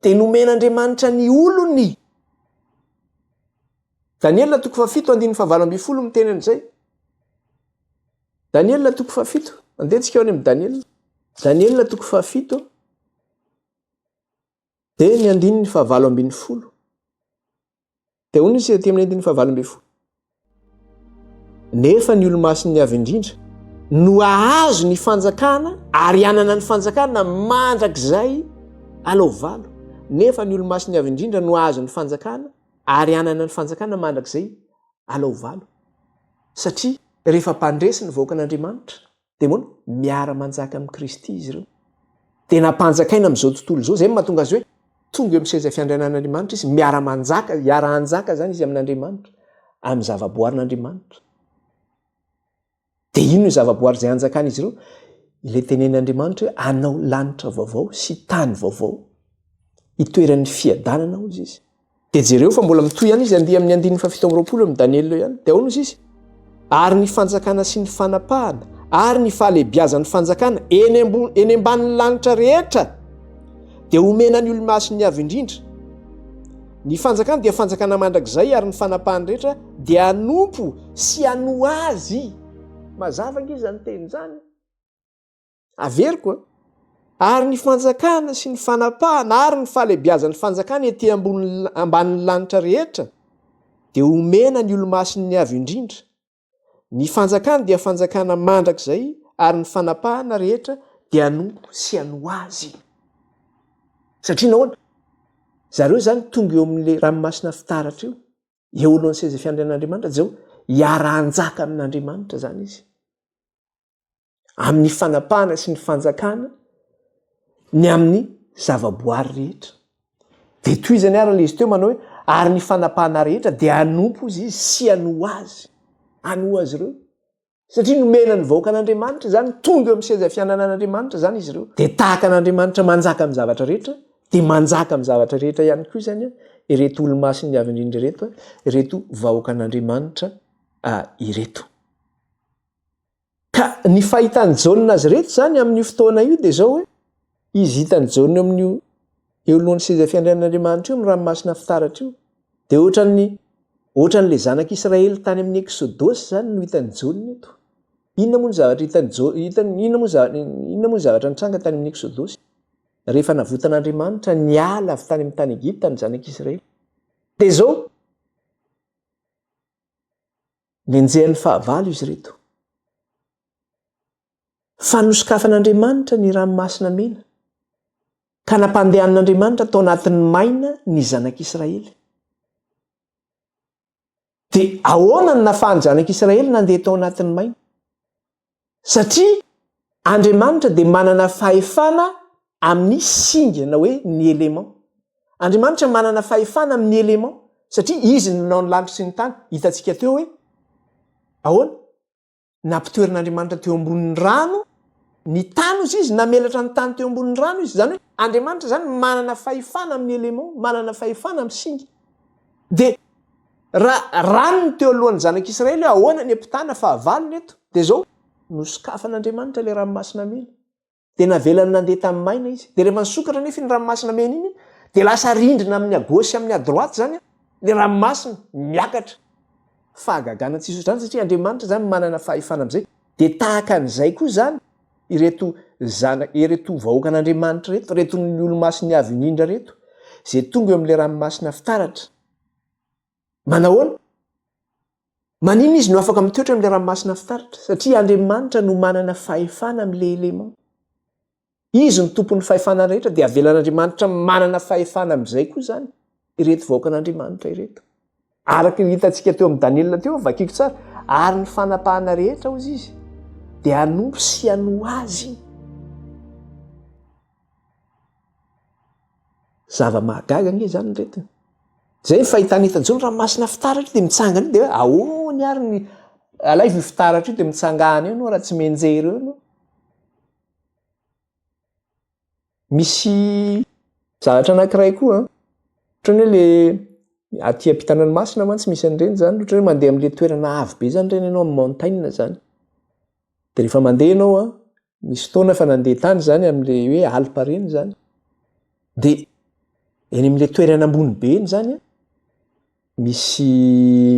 dia nomen'Andriamanitra ny olony. Daniel 7:7 miteny an'izay. Daniel 7 andetsika ao any amin'ny Daniel. Daniel 7 dia ny 9:20. Dia hono izy aty amin'ny 9:20. Nefa ny olo-masiny avy indrindra no ahazo ny fanjakana ary anana ny fanjakana mandrakizay aloha valo nefa ny olo-masiny avy indrindra no azo ny fanjakana ary anana ny fanjakana mandrakizay alao valo satria rehefa mpandresy ny vahoaka an'Andriamanitra dia moana miara-manjaka amin'i Kristy izy ireo. Tena mpanjakaina amin'izao tontolo izao zay mahatonga azy hoe tonga eo amin'ny seza fiandrianan'Andriamanitra izy miara-manjaka, iara-anjaka zany izy amin'Andriamanitra amin'ny zavaboarin'Andriamanitra. Dia ino ny zavaboary izay anjakana izy ireo? Ilay tenen'Andriamanitra hoe anao lanitra vaovao sy tany vaovao itoeran'ny fiadanana hozy izy. Dia jereo fa mbola mitoy ihany izy andia amin'ny 7:20 amin'ny Daniel eo ihany. Dia ahoana izy? Ary ny fanjakana sy ny fanapahana ary ny fahalebiazan'ny fanjakana eny ambanin'ny lanitra rehetra dia omena ny olo-masiny avy indrindra. Ny fanjakana dia fanjakana mandrakizay ary ny fanapahany rehetra dia anompo sy ano azy. Mazava ange izany teny izany. Averiko a. Ary ny fanjakana sy ny fanapahana ary ny fahalebiazan'ny fanjakana ety ambanin'ny lanitra rehetra dia omena ny olo-masiny avy indrindra. Ny fanjakana dia fanjakana mandrakizay ary ny fanapahana rehetra dia anompo sy ano azy. Satria nahoana? Zareo zany tonga eo amin'ilay ranomasina fitaratra eo alohan'ny seza fiandrianan'Andriamanitra zao hiara-anjaka amin'Andriamanitra zany izy. Amin'ny fanapahana sy ny fanjakana ny amin'ny zavaboary rehetra. Dia toy izany ara ilay izy teo manao hoe ary ny fanapahana rehetra dia anompo izy sy ano azy. Ano azy ireo. Satria nomena ny vahoaka an'Andriamanitra zany tonga eo amin'ny seza fiandrianan'Andriamanitra zany izy ireo. Dia tahaka an'Andriamanitra manjaka amin'ny zavatra rehetra dia manjaka amin'ny zavatra rehetra ihany koa izany ireto olo-masiny avy indrindra ireto, ireto vahoaka an'Andriamanitra ireto. Ka ny fahitany Jaona azy reto zany amin'io fotoana io dia zao hoe izy hitany Jaona amin'io eo alohan'ny seza fiandrianan'Andriamanitra io amin'ny ranomasina fitaratra io dia ohatran'ilay zanak'Israely tany amin'ny Exodosy zany no hitany Jaona eto. Inona moa ny zavatra inona moa ny zavatra nitranga tany amin'ny Exodosy? Rehefa navotan'Andriamanitra ny ala avy tany amin'ny tany Egipta ny zanak'Israely. Dia zao nenjehan'ny fahavalo izy reto. Fa nosokafan'Andriamanitra ny ranomasina mena ka nampandehan'Andriamanitra tao anatin'ny maina ny zanak'Israely. Dia ahoana ny nahafahan'ny zanak'Israely nandeha tao anatin'ny maina? Satria Andriamanitra dia manana fahefana amin'ny singa na hoe ny élément. Andriamanitra manana fahefana amin'ny élément satria izy nanao ny lanitra sy ny tany. Hitantsika teo hoe ahoana? Nampitoeran'Andriamanitra teo ambonin'ny rano ny tany ozy izy, namelatra ny tany teo ambonin'ny rano izy. Zany hoe Andriamanitra zany manana fahefana amin'ny élément, manana fahefana amin'ny singa. Dia raha ranony teo alohan'ny zanak'Israely ahoana ny ampitana fahavalony eto? Dia zao nosokafan'Andriamanitra ilay ranomasina mena. Dia navelany nandeha tamin'ny maina izy. Dia rehefa nisokatra nefa ny ranomasina mena iny dia lasa rindrina amin'ny agosy amin'ny adroaty zany ilay ranomasina miakatra. Fahagagana tsy iso zany satria Andriamanitra zany manana fahefana amin'izay. Dia tahaka an'izay koa zany ireto vahoaka an'Andriamanitra reto, reto ny olo-masiny avy indrindra reto izay tonga eo amin'ilay ranomasina fitaratra. Manahoana? Manina izy no afaka mitoetra amin'ilay ranomasina fitaratra satria Andriamanitra no manana fahefana amin'ilay élément. Izy ny tompon'ny fahefana rehetra dia avelan'Andriamanitra manana fahefana amin'izay koa zany ireto vahoaka an'Andriamanitra ireto. Araka ny hitantsika teo amin'ny Daniel teo vakiako tsara, ary ny fanapahana rehetra hozy izy dia anompo sy ano azy. Zava-mahagaga ange zany reto. Zay ny fahitana hitan'ny Jaona ranomasina fitaratra dia mitsangana dia hoe ahoany ary ny alay io fitaratra io dia mitsangana eo no raha tsy menjery eo no. Misy zavatra anankiray koa ohatran'ny hoe le aty ampitanany masina mantsy misy an'ireny zany, ohatran'ny hoe mandeha amin'ilay toerana avo be zany ireny ianao amin'ny montagne zany. Dia rehefa mandeha ianao misy fotoana fa nandeha tany zany amin'ilay hoe Alpa reny zany. Dia eny amin'ilay toerana ambony be eny zany misy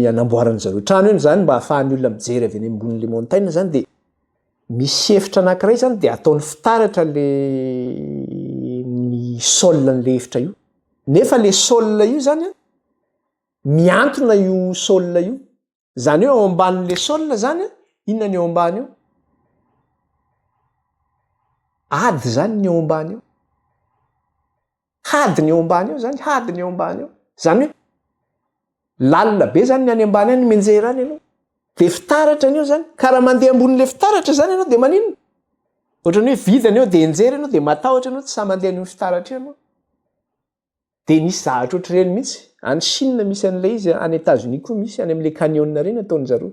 anamboarana zareo trano eny zany mba hahafahan'ny olona mijery avy eny ambonin'ilay montagne zany. Dia misy efitra anankiray zany dia ataony fitaratra ny sol n'ilay efitra io. Nefa ilay sol io zany miantona io sol io. Zany hoe ao ambanin'ilay sol zany inona ny ao ambany eo? Ady zany ny ao ambany eo. hadiny eo ambany eo zany, hadiny eo ambany eo. Zany hoe lalina be zany ny any ambany any menjera any ianao. De fitaratra ny eo zany, ka raha mandeha ambonin'le fitaratra zany ianao de maninona? Ohatrany hoe vidany eo de enjery ianao de matahotra ianao tsy sa mandeha ny fitaratra ianao. De nisy zavatra ohatr'ireny mihitsy. Any Chine misy an'ilay izy, any États-Unis koa misy, any amin'le canyon reny ataony zareo.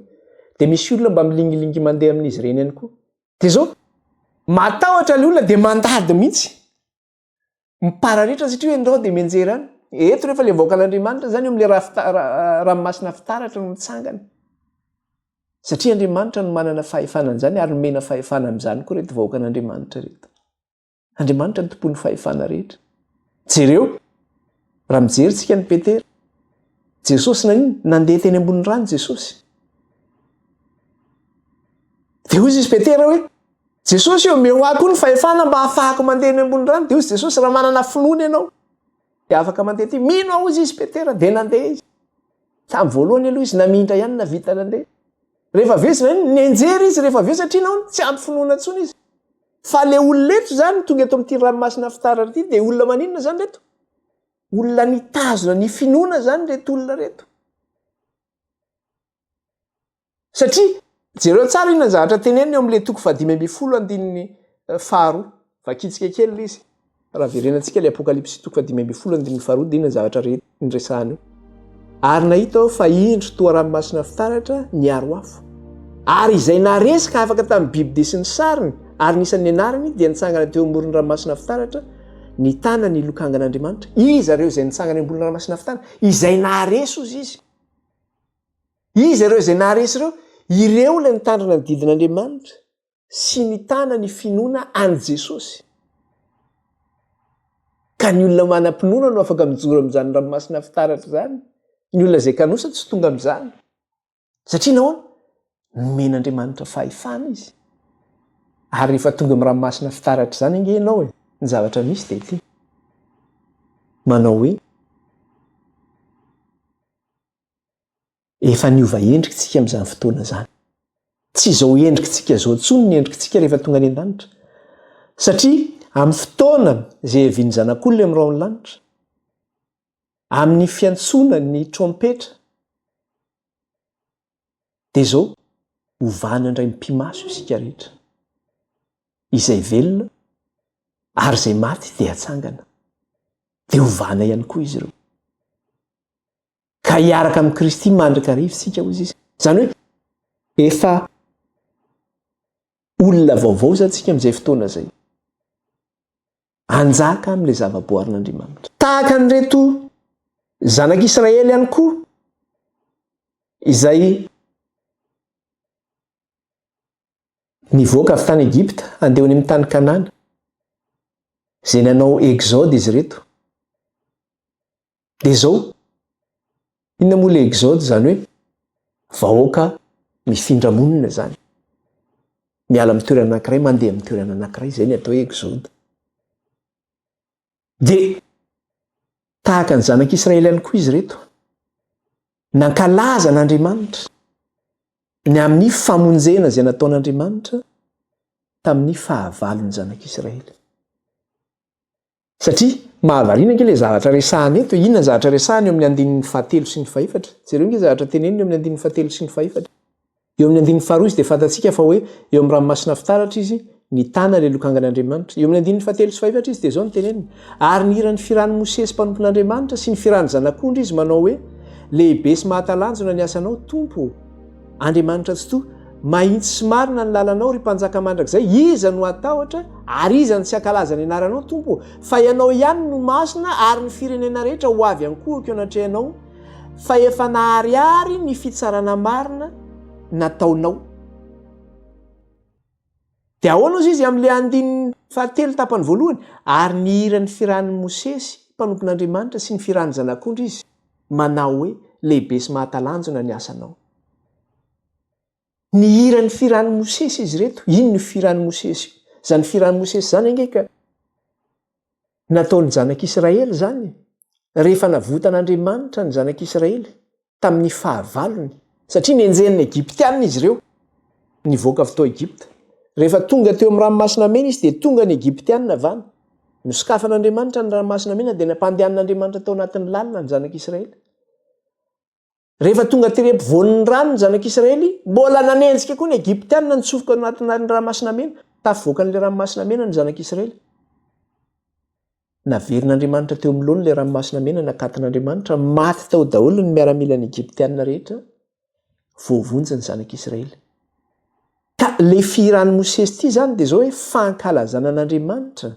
De misy olona mba milingilingy mandeha amin'izy ireny ihany koa. De zao matahotra le olona de mandady mihitsy. Mipararitra satria hoe ndao de menjery any. Eto rehefa le vaokan'Andriamanitra zany eo amin'le ranomasina fitaratra no mitsangana. Satria Andriamanitra no manana fahefana an'izany ary nomena fahefana amin'izany koa reto vaokan'Andriamanitra reto. Andriamanitra ny tompon'ny fahefana rehetra. Jereo raha mijery tsika ny Petera. Jesosy nandeha teny ambony rano Jesosy. De hoy izy Petera hoe Jesosy eo meo ahy koa ny fahefana mba ahafahako mandeha eny ambony rano. De hoy Jesosy raha manana finoana ianao de afaka mandeha ty. Mino aho izy Petera de nandeha izy. Tamin'ny voalohany aloha izy namindra ihany na vita nandeha. Rehefa avy eo nenjery izy rehefa avy eo satria nahoana tsy ampy finoana intsony izy. Fa le olona eto zany tonga eto amin'ity ranomasina fitaratra ity de olona maninona zany reto? Olona nitazona ny finoana zany reto olona reto. Satria jereo tsara inona zavatra teneniny eo amin'le toko 5:12 vakitsika kely izy. Raha verenantsika le Apokalipsy toko 5:12 de inona zavatra resahany eo. Ary nahita aho fa indro toa ranomasina fitaratra niaro afo. Ary izay naresika afaka tamin'ny biby de sy ny sariny ary nisan'ny anarany dia nitsangana teo ambonin'ny ranomasina fitaratra ny tanany lokangan'Andriamanitra. Izareo izay nitsangana ambony ranomasina fitaratra izay nahareso izy. Izareo izay nahareso ireo, ireo ilay nitandrina ny didin'Andriamanitra sy nitana ny finoana any Jesosy. Ka ny olona manam-pinoana no afaka mijoro amin'izany ranomasina fitaratra zany. Ny olona izay kanosa tsy tonga amin'izany. Satria nahoana? Nomen'Andriamanitra fahefana izy. Ary rehefa tonga amin'ny ranomasina fitaratra zany ange ianao ny zavatra misy de ity. Manao hoe efa niova endrikintsika amin'izany fotoana zany. Tsy izao endrikintsika izao intsony ny endrikintsika rehefa tonga any an-danitra. Satria amin'ny fotoana izay hevian'ny zanak'olona amin'irao ny lanitra, amin'ny fiantsona ny trompetra, dia izao hovana indray mpimaso isika rehetra. Izay velona ary izay maty dia hatsangana. Dia hovana ihany koa izy ireo. Ka hiaraka amin'ny Kristy mandrika rivotsika hozy izy. Zany hoe efa olona vaovao zatsika amin'izay fotoana izay. Anjaka amin'ilay zava-boarin'Andriamanitra. Tahaka an'ireto zanak'Israely ihany koa izay nivoaka avy tany Egipta andeha any amin'ny tany Kanana. Izay nanao exode izy reto. Dia izao inona moa ilay exode zany hoe vahoaka mifindra monina zany. Miala amin'ny toerana anankiray mandeha amin'ny toerana anankiray, izay ny atao hoe exode. Dia tahaka ny zanak'Israely ihany koa izy reto. Nankalaza n'Andriamanitra ny amin'ny famonjena izay nataon'Andriamanitra tamin'ny fahavalon'ny zanak'Israely. Satria mahavariana ange ilay zavatra resahany eto. Inona ny zavatra resahany eo amin'ny andinin'ny 7 sy ny 4? Jereo nge zavatra teneniny eo amin'ny andinin'ny 7 sy ny 4. Eo amin'ny andinin'ny 2 izy dia fantatsika fa hoe eo amin'ny ranomasina fitaratra izy nitana ilay lokangan'Andriamanitra. Eo amin'ny andinin'ny 7 sy 4 izy dia izao no teneniny. Ary niran'ny firan'ny Mosesy mpanompon'Andriamanitra sy ny firan'ny zanak'ondry izy manao hoe lehibe sy mahatalanjona ny asanao Tompo. Andriamanitra tsy toa mahitsy sy marina ny lalanao ry mpanjaka mandrakizay. Iza no atahotra ary iza no tsy ankalaza ny anaranao Tompo. Fa ianao ihany no masina ary ny firenena rehetra ho avy ankohako eo anatrehanao. Fa efa nahariary ny fitsarana marina nataonao. Dia ahoana izy amin'ilay andininy 7 tapany voalohany? Ary nihiran'ny firan'ny Mosesy mpanompon'Andriamanitra sy ny firan'ny zanak'ondry izy manao hoe lehibe sy mahatalanjona ny asanao. Nihiran'ny firan'ny Mosesy izy reto. Ino ny firan'ny Mosesy? Zany firan'ny Mosesy zany ange ka nataon'ny zanak'Israely zany rehefa navotan'Andriamanitra ny zanak'Israely tamin'ny fahavalony. Satria nenjen'ny Egyptianina izy ireo nivoaka avy tao Egypta. Rehefa tonga teo amin'ny ranomasina mena izy dia tonga ny Egyptianina avany. Nosokafan'Andriamanitra ny ranomasina mena dia nampandehan'Andriamanitra tao anatin'ny lalina ny zanak'Israely. Rehefa tonga terem-pivoan'ny rano ny zanak'Israely, mbola nanenjika koa ny Egyptianina nitsofoka anatin'ny ranomasina mena, tafivoaka n'ilay ranomasina mena ny zanak'Israely. Naverin'Andriamanitra teo amin'ny lohany ilay ranomasina mena, nakatin'Andriamanitra, maty tao daholo ny miaramilan'ny Egyptianina rehetra, voavonjy ny zanak'Israely. Ka ilay firan'ny Mosesy ity zany dia zao hoe fankalazana an'Andriamanitra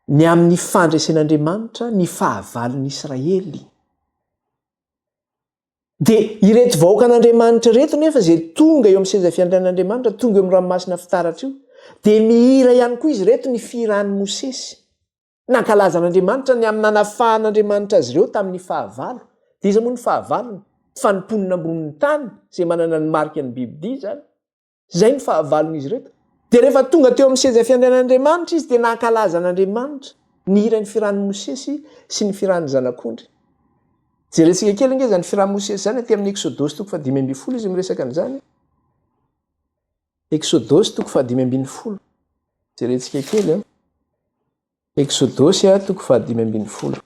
ny amin'ny fandresen'Andriamanitra ny fahavalon'ny Israely. Dia ireto vahoaka an'Andriamanitra reto nefa izay tonga eo amin'ny seza fiandrian'Andriamanitra, tonga eo amin'ny ranomasina fitaratra io, dia mihira ihany koa izy reto ny firan'ny Mosesy. Nankalazan'Andriamanitra ny amin'ny nanafahan'Andriamanitra azy ireo tamin'ny fahavalo. Dia iza moa ny fahavalony? Fanomponina ambonin'ny tany izay manana ny marika ny Biblia zany. Izay ny fahavalon'izy reto. Dia rehefa tonga teo amin'ny seza fiandrian'Andriamanitra izy dia nankalazan'Andriamanitra ny hira ny firan'ny Mosesy sy ny firan'ny zanak'ondry. Jerentsika kely nge zany firan'ny Mosesy zany aty amin'ny Exodosy 5:10 izy miresaka an'izany. Exodosy 5:10. Jerentsika kely Exodosy 5:10.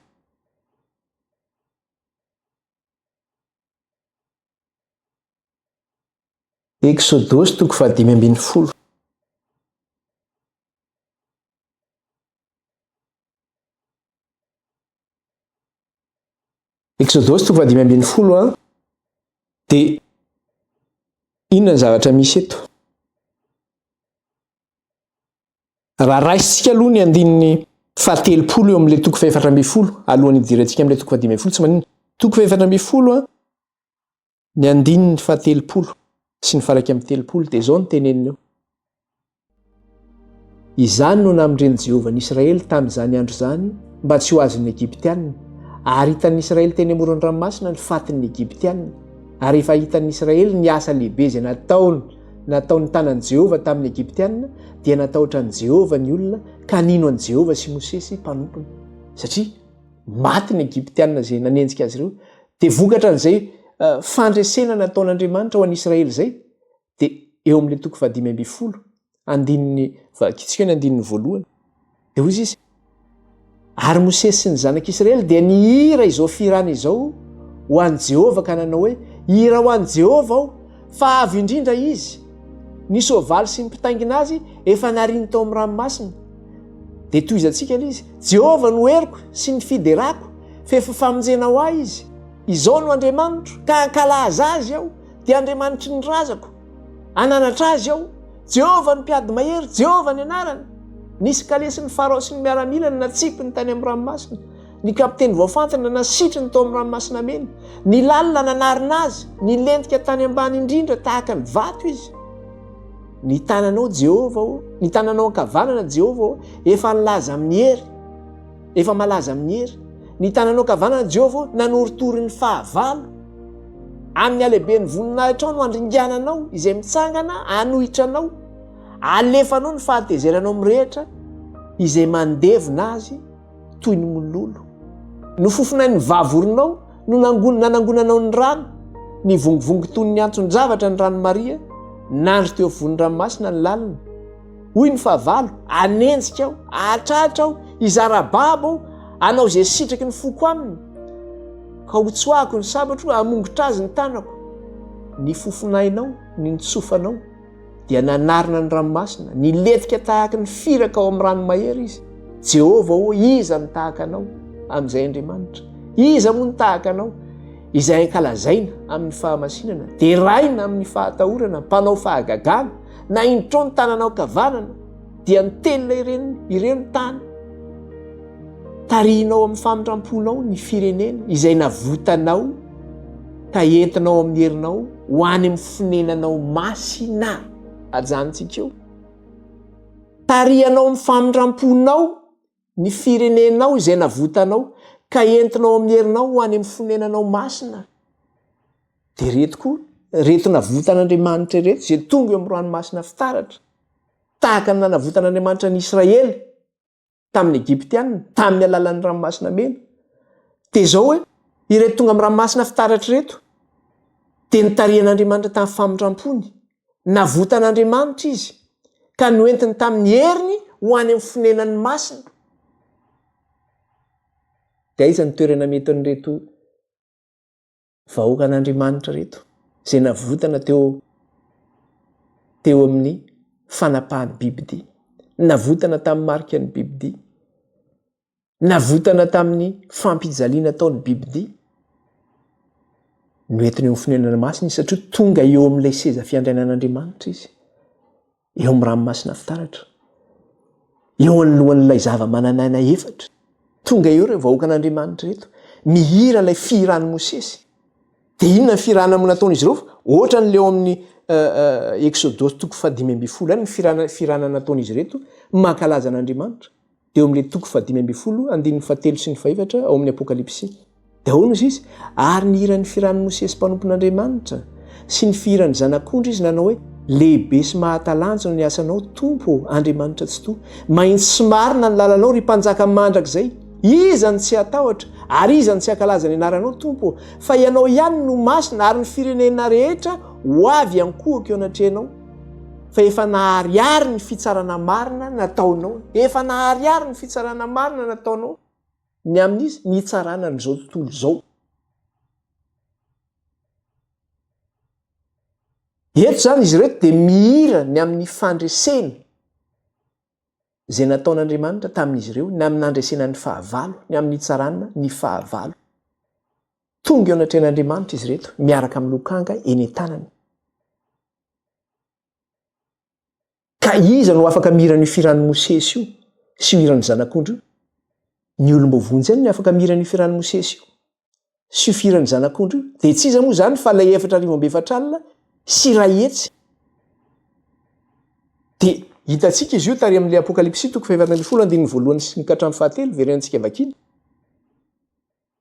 Exodosy 5:10. Exodosy 5:10 dia inona ny zavatra misy eto? Raha raisitsika aloha ny andininy 7 eo amin'ilay 4:12 alohan'ny idirantsika amin'ilay 5:10 tsy manino. 4:12 ny andininy 7 sy ny faraky amin'ny 3 dia izao ny teneniny eo. Izany no namondreny Jehovah ny Israely tamin'izany andro zany mba tsy ho azon'ny Egyptianina, ary hitan'ny Israely teny amoron'ny ranomasina ny fatin'ny Egyptianina. Ary efa hitan'ny Israely ny asa lehibe izay nataony tanan'i Jehovah tamin'ny Egyptianina, dia natahotra an'i Jehovah ny olona, ka nino an'i Jehovah sy Mosesy mpanompony. Satria maty ny Egyptianina izay nanenjika azy ireo, dia vokatra an'izay fandresena nataon'Andriamanitra ho an'i Israely izay, dia eo amin'ilay 5:10 andininy vakitsika ny andininy voalohany. Dia hoy izy, ary Mosesy sy ny zanak'Israely dia nihira izao firana izao ho an'i Jehovah ka nanao hoe, hira ho an'i Jehovah aho, fa avy indrindra izy, ny soavaly sy ny mpitaingina azy efa nariny tao amin'ny ranomasina. Dia toy izantsika ilay izy, Jehovah no heriko sy ny fiderako, fa efa famonjena ho ahy izy. Izao no Andriamanitro, ka ankalaza azy aho, dia Andriamanitry ny razako. Ananatra azy aho, Jehovah ny mpiady mahery, Jehovah ny anarany. Nisy kalesy ny Farao sy ny miaramilany natsipiny tany amin'ny ranomasina. Ny kapiteny voafantina nasitriny tao amin'ny ranomasina mena. Ny lalina nanarina azy, ny lentika tany ambany indrindra tahaka ny vato izy. Ny tananao Jehovah, ny tananao ankavanana Jehovah efa nilaza amin'ny hery, efa malaza amin'ny hery. Ny tananao ankavanana Jehovah nanorotory ny fahavalo. Amin'ny alehiben'ny voninahitra ao no andringananao izay mitsangana anohitranao. Alefanao ny fahatezeranao mirehitra izay mandevina azy toy ny mololo. No fofonay ny vavorinao no nanangonanao ny rano, ny vongivongy toy ny antson-javatra ny rano Maria, nandro teo von'ny ranomasina ny lalina. Hoy ny fahavalo, anenjika aho, atratra aho, izara-baba aho, anao izay sitraky ny foko aminy, ka ho tsoahako ny sabatro hamongotra azy ny tanako. Ny fofonainao, ny nitsofanao dia nanarina ny ranomasina, ny letika tahaka ny firaka ao amin'ny rano mahery izy. Jehovah iza ny tahaka anao amin'izay Andriamanitra? Iza moa ny tahaka anao izay ankalazaina amin'ny fahamasinana, dia raina amin'ny fahatahorana, mpanao fahagagana, na indrotrao ny tananao kavanana dia nitelina ireny tany. Tarihinao amin'ny famindramponao ny firenena izay navotanao ka entinao amin'ny herinao ho any amin'ny fonenanao masina. Ajanontsika eo. Tarihanao amin'ny famindramponao ny firenenao izay navotanao ka entinao amin'ny herinao ho any amin'ny fonenanao masina. Dia reto koa, reto navotan'Andriamanitra reto izay tonga eo amin'ny ranomasina fitaratra, tahaka ny navotan'Andriamanitra ny Israely tamin'ny Egyptianina, tamin'ny alalan'ny ranomasina mena. Dia izao hoe, ireto tonga amin'ny ranomasina fitaratra reto dia nitarihan'Andriamanitra tamin'ny famindrampony. Navotan'Andriamanitra izy ka noentiny tamin'ny heriny ho any amin'ny fonenan'ny masina. Dia aiza ny toerana mety an'ireto vahoaka an'Andriamanitra reto izay navotana teo amin'ny fanapahan'ny bibidia, navotana tamin'ny marika ny bibidia, navotana tamin'ny fampijaliana taon'ny bibidia. Noentiny eo amin'ny fonenana masina izy satria tonga eo amin'ilay seza fiandrianan'Andriamanitra izy, eo amin'ny ranomasina fitaratra, eo anolohan'ilay zava-manan'aina efatra. Tonga eo ireo vahoaka an'Andriamanitra reto mihira ilay fihiran'i Mosesy. Dia inona ny firana nataon'izy ireo? Ohatra n'leo amin'ny Exodosy 5:10 any ny firana nataon'izy reto mankalaza an'Andriamanitra. Dia eo amin'ilay 5:17 sy 7 ao amin'ny Apokalipsy. Dia ahoana izy izy? Ary nihiran'ny firan'i Mosesy mpanompon'Andriamanitra sy ny fihiran'ny zanak'ondry izy nanao hoe lehibe sy mahatalanjona no ny asanao Tompo Andriamanitra tsy toa. Mahitsy sy marina ny lalanao ry mpanjaka mandrakizay. Iza ny tsy atahotra ary iza ny tsy ankalaza ny anaranao Tompo, fa ianao ihany no masina ary ny firenena rehetra ho avy ankohaka eo anatrehanao. Fa efa nahariary ny fitsarana marina nataonao. Efa nahariary ny fitsarana marina nataonao. Ny amin'izy nitsarana n'izao tontolo izao. Eto zany izy reto dia mihira ny amin'ny fandresena izay nataon'Andriamanitra tamin'izy ireo, ny amin'ny andresena ny fahavalo, ny amin'ny itsarana ny fahavalo. Tonga eo anatrehan'Andriamanitra izy reto miaraka amin'ny lokanga eny an-tanany. Ka iza no afaka mihira ny firan'ny Mosesy io sy hiran'ny zanak'ondry io? Ny olombavonjy ihany no afaka mihira ny firan'ny Mosesy io sy firan'ny zanak'ondry io. Dia tsy iza moa zany fa ilay 4,400 alina sy iray hetsy. Dia hitantsika izy io tary amin'ilay Apokalipsy 5:1 sy 4:7 verenantsika vakiny.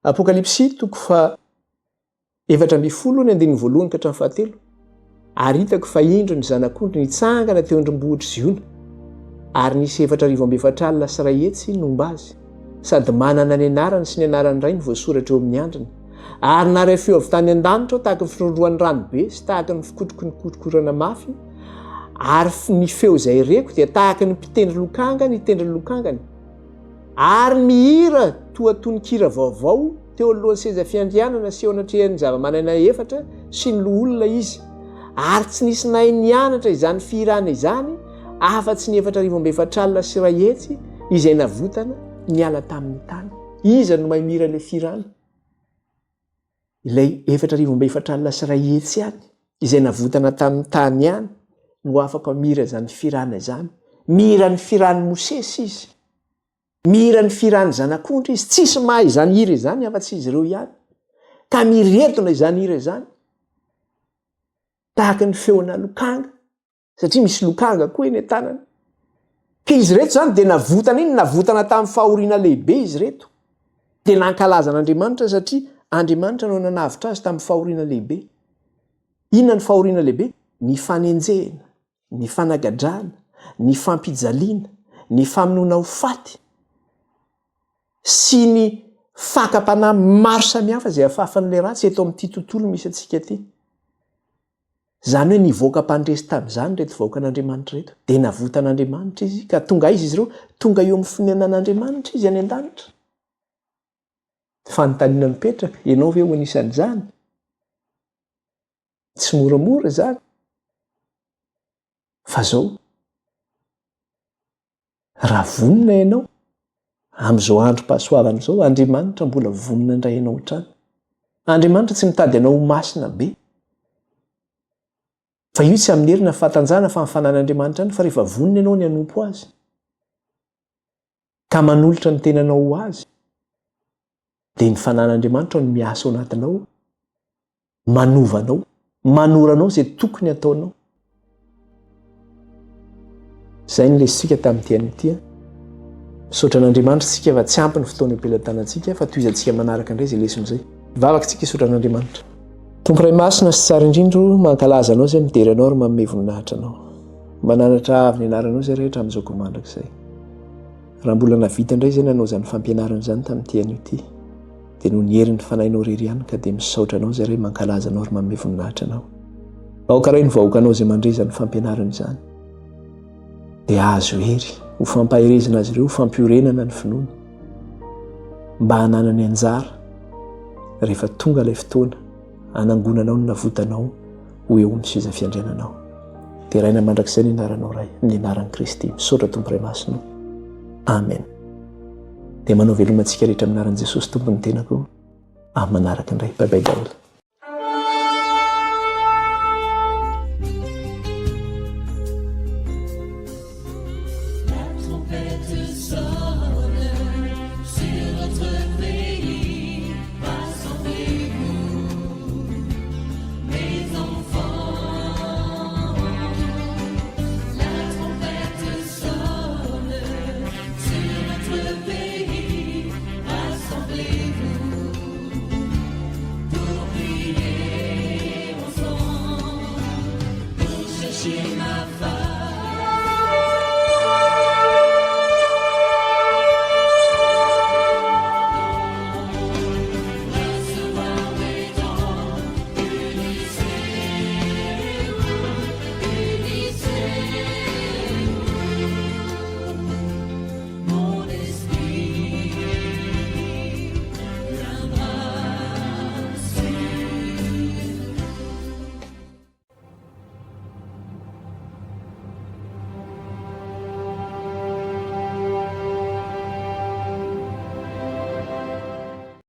Apokalipsy 4:1-7 ary hitako fa indro ny zanak'ondry nitsangana teo andrombohitra Ziona ary nisy 4,400 alina sy iray hetsy nomba azy, sady manana ny anarany sy ny anarany iray ny voasoratra eo amin'ny andriny. Ary nare feo avy tany an-danitra ao tahaka ny firondroan'ny ranobe sy tahaka ny fikotroko ny kotrokorana mafy, ary ny feo izay reko dia tahaka ny mpitendry lokanga ny tendry lokangany. Ary mihira toa tononkira vaovao teo alohan'ny seza fiandrianana sy eo anatrehan'ny zava-manana efatra sy ny loholona izy. Ary tsy nisy nahay nianatra izany fihirana izany afa-tsy ny 4,400 alina sy iray hetsy izay navotana niala tamin'ny tany. Iza no mahay mihira ilay fihirana? Ilay 4,400 alina sy iray hetsy ihany izay navotana tamin'ny tany ihany no afaka mihira izany fihirana izany. Mihira ny firan'ny Mosesy izy, mihira ny firan'ny zanak'ondry izy. Tsisy mahay izany hira izany afa-tsy izy ireo ihany, ka miretona izany hira izany tahaka ny feona lokanga, satria misy lokanga koa eny an-tanany. Ka izy reto zany dia navotana iny, navotana tamin'ny fahoriana lehibe izy reto. Dia nankalaza an'Andriamanitra satria Andriamanitra no nanavitra azy tamin'ny fahoriana lehibe. Inona ny fahoriana lehibe? Ny fanenjehana, ny fanagadrana, ny fampijaliana, ny famonoana ho faty sy ny fakapanahy maro samihafa izay ahafafan'ilay ratsy eto amin'ity tontolo misy antsika ity. Zany hoe nivoaka mpandresy tamin'izany reto vahoaka an'Andriamanitra reto. Dia navotan'Andriamanitra izy ka tonga izy ireo, tonga eo amin'ny fonenan'Andriamanitra izy any an-danitra. Fanontaniana mipetraka, ianao ve ho anisan'izany? Tsy moramora zany. Fa zao, raha vonina ianao amin'izao androm-pahasoavana izao, Andriamanitra mbola vonina indray ianao hatrany. Andriamanitra tsy mitady ianao ho masina be. Fa io tsy amin'ny herina fahatanjahana fa mifanan'Andriamanitra any, fa rehefa vonina ianao ny hanompo azy ka manolotra ny tenanao ho azy, dia ny fanan'Andriamanitra no miasa ao anatinao, manovanao, manoranao izay tokony ataonao. Izay no lesitsika tamin'ity an'ity. Misaotra an'Andriamanitra isika fa tsy ampy ny fotoana am-pelantanantsika, fa toizantsika manaraka indray izay lesona izay. Vavaka isika hisaotra an'Andriamanitra. Tompo iray masina sy tsara indrindro, mankalaza anao izay midera anao ary manome voninahitra anao. Mananatra avy ny anaranao izay rehetra amin'izao komandrak'izay. Raha mbola navita indray izay nanao izany fampianarana izany tamin'ity an'ity, dia no niherin'ny fanahinao rery ihany ka dia misaotra anao izay rehetra mankalaza anao ary manome voninahitra anao. Aoka iray ny vahoaka anao izay mandre izany fampianarana izany, dia azo hery ho fampahirizina azy ireo ho fampiorenana ny finoana mba hananany anjara rehefa tonga ilay fotoana hanangonanao ny navotanao ho eo amin'ny fizafiandrenanao. Dia raina mandrakizay ny anaranao ray ny anaran'i Kristy misaotra Tompo Iray Masina. Amen. Dia manao velomantsika rehetra amin'ny anaran'i Jesosy tompony tenako amin'ny manaraka indray. Bye bye daholo.